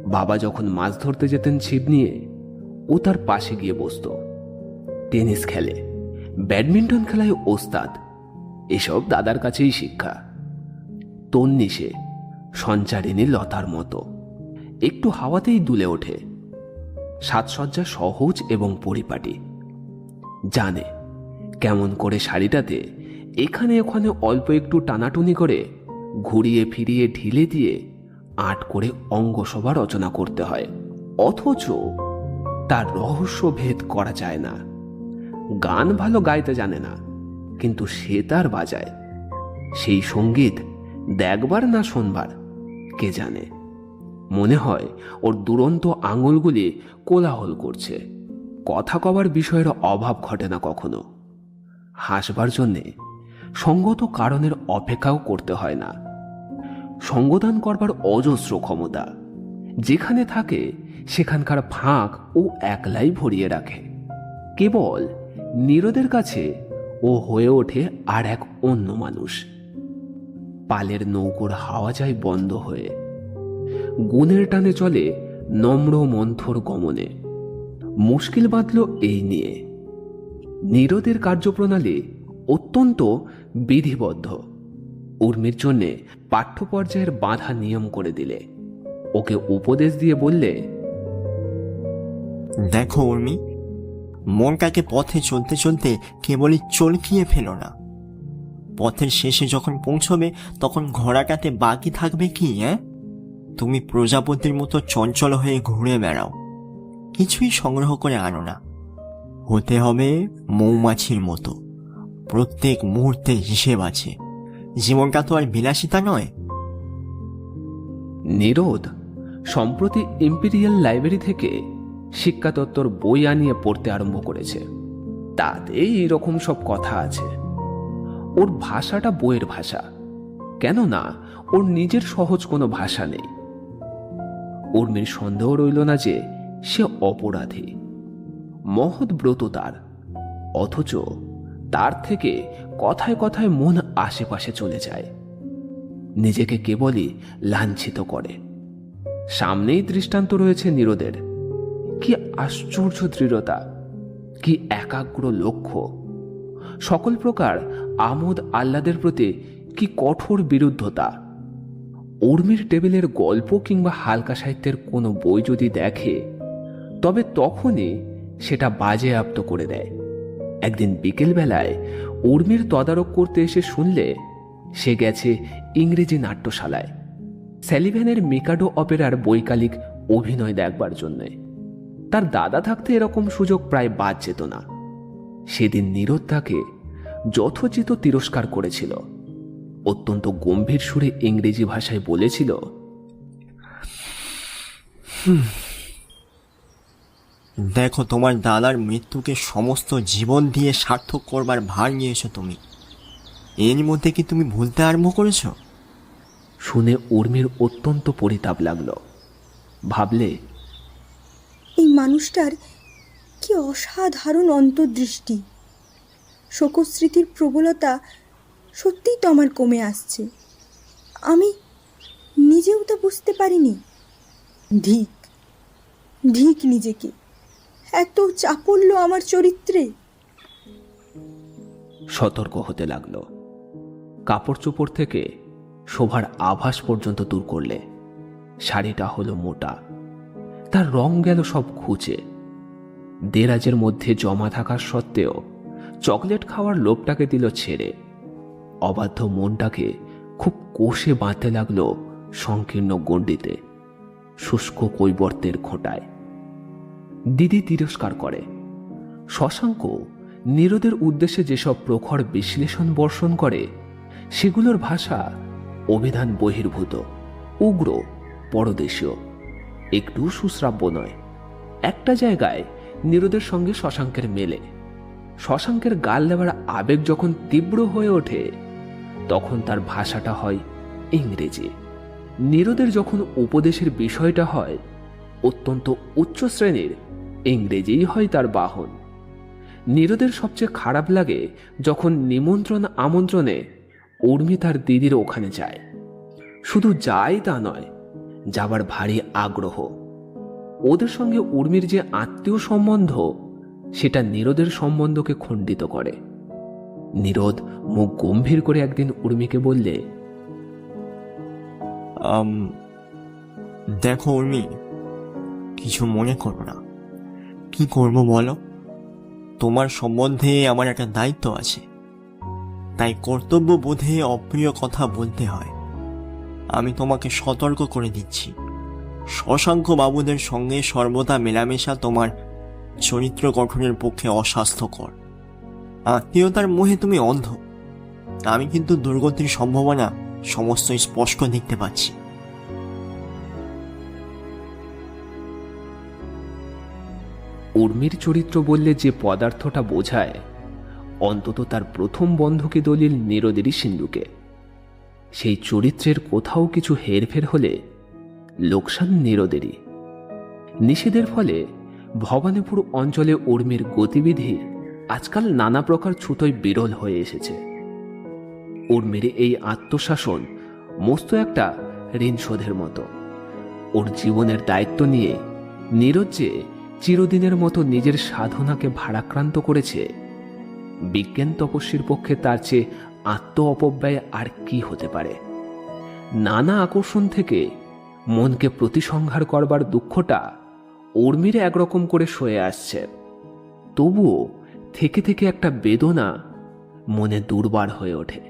বাবা যখন মাছ ধরতে যেতেন ছিপ নিয়ে, ও তার পাশে গিয়ে বসত। টেনিস খেলে, ব্যাডমিন্টন খেলায় ওস্তাদ, এসব দাদার কাছেই শিক্ষা। তন্নি সে সঞ্চারিণী লতার মতো, একটু হাওয়াতেই দুলে ওঠে। সাজসজ্জা সহজ এবং পরিপাটি। জানে কেমন করে শাড়িটাতে এখানে ওখানে অল্প একটু টানাটুনি করে ঘুরিয়ে ফিরিয়ে ঢিলে দিয়ে আট করে অঙ্গশোভা রচনা করতে হয়, অথচ তার রহস্য ভেদ করা যায় না। গান ভালো গাইতে জানে না, কিন্তু সে তার বাজায়। সেই সঙ্গীত দেখবার না শোনবার কে জানে। মনে হয় ওর দুরন্ত আঙুলগুলি কোলাহল করছে। কথা কবার বিষয়ের অভাব ঘটে না কখনো। হাসবার জন্যে সঙ্গত কারণের অপেক্ষাও করতে হয় না। সঙ্গদান করবার অজস্র ক্ষমতা, যেখানে থাকে সেখানকার ফাঁক ও একলাই ভরিয়ে রাখে। কেবল নীরদের কাছে ও হয়ে ওঠে আর এক অন্য মানুষ। পালের নৌকোর হাওয়া যায় বন্ধ হয়ে, গুণের টানে চলে নম্র মন্থর গমনে। মুশকিল বাঁধল এই নিয়ে। নীরদের কার্যপ্রণালী অত্যন্ত বিধিবদ্ধ। উর্মির জন্যে পাঠ্য পর্যায়ের বাঁধা নিয়ম করে দিলে, ওকে উপদেশ দিয়ে বললে, দেখো উর্মি, মনটাকে পথে চলতে চলতে কেবলই চলকিয়ে ফেলো না। পথের শেষে যখন পৌঁছবে তখন ঘোড়াটাতে বাকি থাকবে কি? তুমি প্রজাপতির মতো চঞ্চল হয়ে ঘুরে বেড়াও, কিছুই সংগ্রহ করে আনো না। হতে হবে মৌমাছির মতো, প্রত্যেক মুহূর্তের হিসেব আছে। জীবনটা তো আর বিলাসিতা নয়। নীরদ সম্প্রতি ইম্পেরিয়াল লাইব্রেরি থেকে শিক্ষাতত্ত্বর বই আনিয়ে পড়তে আরম্ভ করেছে। তাতে এরকম সব কথা আছে। ওর ভাষাটা বইয়ের ভাষা, কেননা ওর নিজের সহজ কোনো ভাষা নেই। উর্মির সন্দেহ রইল না যে সে অপরাধী। মহৎ ব্রত তার, অথচ তার থেকে কথায় কথায় মন আশেপাশে চলে যায়। নিজেকে কেবলই লাঞ্ছিত করে। সামনেই দৃষ্টান্ত রয়েছে নীরদের। কি আশ্চর্য দৃঢ়তা, কি একাগ্র লক্ষ্য, সকল প্রকার আমোদ আহ্লাদের প্রতি কি কঠোর বিরুদ্ধতা। উর্মির টেবিলের গল্প কিংবা হালকা সাহিত্যের কোনো বই যদি দেখে, তবে তখনই সেটা বাজেয়াপ্ত করে দেয়। একদিন বিকেলবেলায় উর্মির তদারক করতে এসে শুনলে সে গেছে ইংরেজি নাট্যশালায় স্যালিভ্যানের মিকাডো অপেরার বৈকালিক অভিনয় দেখবার জন্য। তার দাদা থাকতে এরকম সুযোগ প্রায় বাদ যেত না। সেদিন নীরদ তাকে যথোচিত তিরস্কার করেছিল। অত্যন্ত গম্ভীর সুরে ইংরেজি ভাষায় বলেছিল, দেখো, তোমার দাদার মৃত্যুকে সমস্ত জীবন দিয়ে সার্থক করবার ভার নিয়েছো তুমি। এর মধ্যে কি তুমি ভুলতে আরম্ভ করেছ? শুনে উর্মির অত্যন্ত পরিতাপ লাগলো। ভাবলে, এই মানুষটার কি অসাধারণ অন্তর্দৃষ্টি। শোকস্মৃতির প্রবলতা সত্যিই তো আমার কমে আসছে। আমি নিজেও তা বুঝতে পারিনি। ধিক ধিক নিজেকে, এত চাপল্য আমার চরিত্রে। সতর্ক হতে লাগলো। কাপড় চোপড় থেকে শোভার আভাস পর্যন্ত দূর করলে। শাড়িটা হলো মোটা, তার রং গেল সব ঘুচে। দেরাজের মধ্যে জমা থাকার সত্ত্বেও চকলেট খাওয়ার লোভটাকে দিল ছেড়ে। অবাধ্য মনটাকে খুব কষে বাঁধতে লাগলো সংকীর্ণ গণ্ডিতে। শুষ্ক কৈবর্তের খোঁটায়। দিদি তিরস্কার করে। শশাঙ্ক নীরদের উদ্দেশ্যে যেসব প্রখর বিশ্লেষণ বর্ষণ করে সেগুলোর ভাষা অভিধান বহির্ভূত, উগ্র, পরদেশীয়, একটু সুশ্রাব্য নয়। একটা জায়গায় নীরদের সঙ্গে শশাঙ্কের মেলে। শশাঙ্কের গাল দেওয়ার আবেগ যখন তীব্র হয়ে ওঠে তখন তার ভাষাটা হয় ইংরেজি। নীরদের যখন উপদেশের বিষয়টা হয় অত্যন্ত উচ্চ শ্রেণীর, ইংরেজিই হয় তার বাহন। নীরদের সবচেয়ে খারাপ লাগে যখন নিমন্ত্রণ আমন্ত্রণে উর্মি তার দিদির ওখানে যায়। শুধু যায় তা নয়, যাবার ভারী আগ্রহ। ওদের সঙ্গে উর্মির যে আত্মীয় সম্বন্ধ সেটা নীরদের সম্বন্ধকে খণ্ডিত করে। নীরদ মুখ গম্ভীর করে একদিন উর্মিকে বললে, দেখো উর্মি, কিছু মনে করো না। কি করবো বলো? তোমার সম্বন্ধে আমার একটা দায়িত্ব আছে, তাই কর্তব্য বোধে অপ্রিয় কথা বলতে হয়। আমি তোমাকে সতর্ক করে দিচ্ছি, শশাঙ্ক বাবুদের সঙ্গে সর্বদা মেলামেশা তোমার চরিত্র গঠনের পক্ষে অস্বাস্থ্যকর। আত্মীয়তার মোহে তুমি অন্ধ। আমি কিন্তু দুর্গতির সম্ভাবনা সমস্ত স্পষ্ট দেখতে পাচ্ছি। উর্মির চরিত্র বললে যে পদার্থটা বোঝায়, অন্তত তার প্রথম বন্ধকি দলিল নীরদেরই সিন্ধুকে। সেই চরিত্রের কোথাও কিছু হেরফের হলে লোকসান নীরদেরই। নিষেধের ফলে ভবানীপুর অঞ্চলে উর্মির গতিবিধি আজকাল নানা প্রকার ছুতোয় বিরল হয়ে এসেছে। উর্মির এই আত্মশাসন মস্ত একটা ঋণ শোধের মতো। ওর জীবনের দায়িত্ব নিয়ে নীরজ যে চিরদিনের মতো নিজের সাধনাকে ভারাক্রান্ত করেছে, বিজ্ঞান তপস্বীর পক্ষে তার চেয়ে আত্ম অপব্যয় আর কি হতে পারে? নানা আকর্ষণ থেকে মনকে প্রতিসংহার করবার দুঃখটা উর্মির একরকম করে সয়ে আসছে। তবুও থেকে থেকে একটা বেদনা মনে দুর্বার হয়ে ওঠে।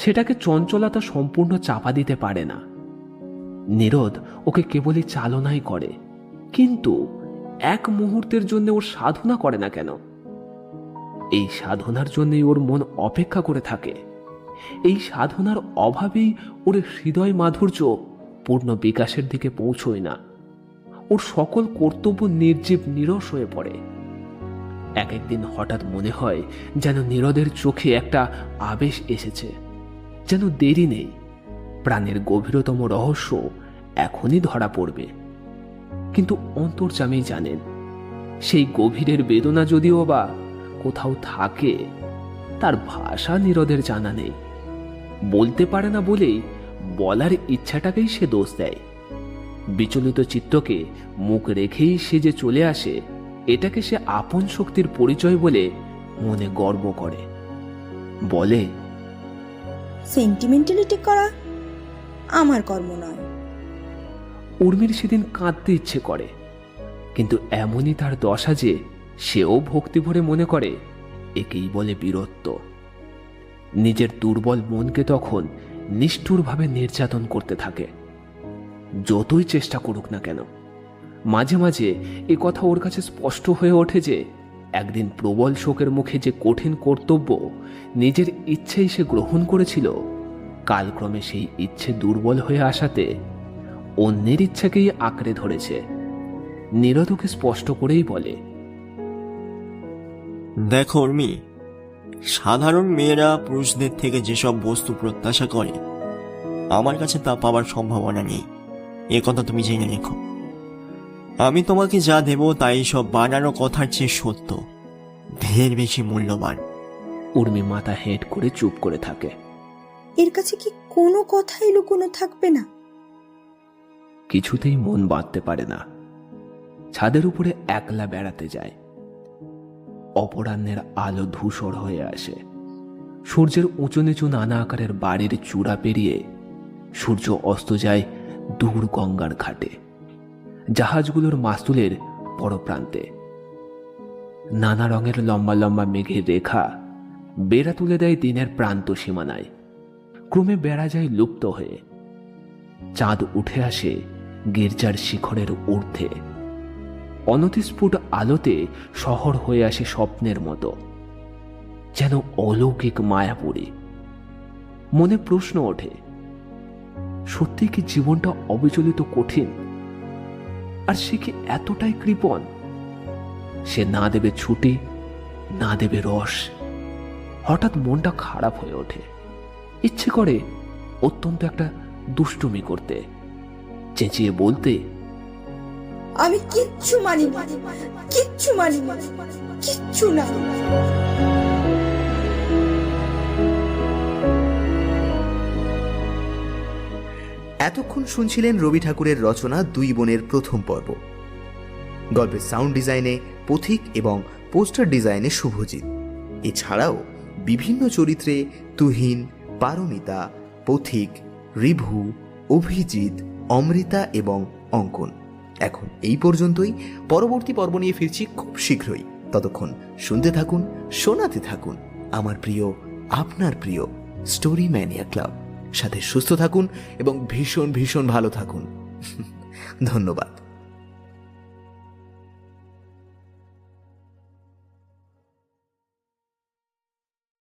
সেটাকে চঞ্চলতা সম্পূর্ণ চাপা দিতে পারে না। নীরদ ওকে কেবলই চালনাই করে, কিন্তু এক মুহূর্তের জন্য ওর সাধনা করে না কেন? এই সাধনার জন্যই ওর মন অপেক্ষা করে থাকে। এই সাধনার অভাবেই ওর হৃদয় মাধুর্য পূর্ণ বিকাশের দিকে পৌঁছয় না। ওর সকল কর্তব্য নির্জীব নিরস হয়ে পড়ে। এক একদিন হঠাৎ মনে হয় যেন নীরদের চোখে একটা আবেশ এসেছে, যেন দেরি নেই, প্রাণের গভীরতম রহস্য এখনই ধরা পড়বে। কিন্তু অন্তর্যামী জানেন, সেই গভীরের বেদনা যদিও বা কোথাও থাকে, তার ভাষা নীরদের জানা নেই। বলতে পারে না বলেই বলার ইচ্ছাটাকেই সে দোষ দেয়। বিচলিত চিত্তকে মুখ রেখেই সে যে চলে আসে, এটাকে সে আপন শক্তির পরিচয় বলে মনে গর্ব করে। বলে, সেন্টিমেন্টালিটি করা আমার কর্ম নয়। উর্মির সেদিন কাঁদতে ইচ্ছে করে, কিন্তু এমনই তার দশা যে সেও ভক্তি ভরে মনে করে একেই বলে বীরত্ব। নিজের দুর্বল মনকে তখন নিষ্ঠুরভাবে নির্যাতন করতে থাকে, যতই চেষ্টা করুক না কেন। মাঝে মাঝে এ কথা ওর কাছে স্পষ্ট হয়ে ওঠে যে একদিন প্রবল শোকের মুখে যে কঠিন কর্তব্য নিজের ইচ্ছেই সে গ্রহণ করেছিল, কালক্রমে সেই ইচ্ছে দুর্বল হয়ে আসাতে অন্যের ইচ্ছাকেই আঁকড়ে ধরেছে। নীরদকে স্পষ্ট করেই বলে, দেখো উর্মি, সাধারণ মেয়েরা পুরুষদের থেকে যেসব বস্তু প্রত্যাশা করে আমার কাছে তা পাওয়ার সম্ভাবনা নেই। এ কথা তুমি জেনে রেখো। আমি তোমাকে যা দেব তাই সব বানানো কথার চেয়ে সত্য, ঢের বেশি মূল্যবান। উর্মি মাথা হেঁট করে চুপ করে থাকে। এর কাছে কি কোনো কথাই লুকোনো থাকবে না? কিছুতেই মন বাঁধতে পারে না। ছাদের উপরে একলা বেড়াতে যায়। অপরাহ্নের আলো ধূসর হয়ে আসে। সূর্যের উঁচু নিচু নানা আকারের বাড়ির চূড়া পেরিয়ে সূর্য অস্ত যায় দূর গঙ্গার ঘাটে, জাহাজগুলোর মাস্তুলের বড় প্রান্তে। নানা রঙের লম্বা লম্বা মেঘের রেখা বেড়া তুলে দেয় দিনের প্রান্ত সীমানায়। ক্রমে বেড়া যায় লুপ্ত হয়ে। চাঁদ উঠে আসে গির্জার শিখরের ঊর্ধ্বে। অনতিস্ফুট আলোতে শহর হয়ে আসে স্বপ্নের মতো, যেন অলৌকিক মায়াপুরী। মনে প্রশ্ন ওঠে, সত্যি কি জীবনটা অবিচলিত কঠিন? আর সে কি এতটাই কৃপণ? সে না দেবে ছুটি, না দেবে রস। হঠাৎ মনটা খারাপ হয়ে ওঠে, ইচ্ছে করে অত্যন্ত একটা দুষ্টুমি করতে, চেঁচিয়ে বলতে, আমি কিচ্ছু মানি না, কিচ্ছু মানি না, কিচ্ছু না। এতক্ষণ শুনছিলেন রবি ঠাকুরের রচনা দুই বোনের প্রথম পর্ব। গল্পের সাউন্ড ডিজাইনে পথিক এবং পোস্টার ডিজাইনে শুভজিৎ। এছাড়াও বিভিন্ন চরিত্রে তুহিন, পারমিতা, পথিক, রিভু, অভিজিৎ, অমৃতা এবং অঙ্কন। এখন এই পর্যন্তই। পরবর্তী পর্ব নিয়ে ফিরছি খুব শীঘ্রই। ততক্ষণ শুনতে থাকুন, শোনাতে থাকুন আমার প্রিয়, আপনার প্রিয় স্টোরি ম্যানিয়া ক্লাব। সাথে সুস্থ থাকুন এবং ভীষণ ভীষণ ভালো থাকুন। ধন্যবাদ।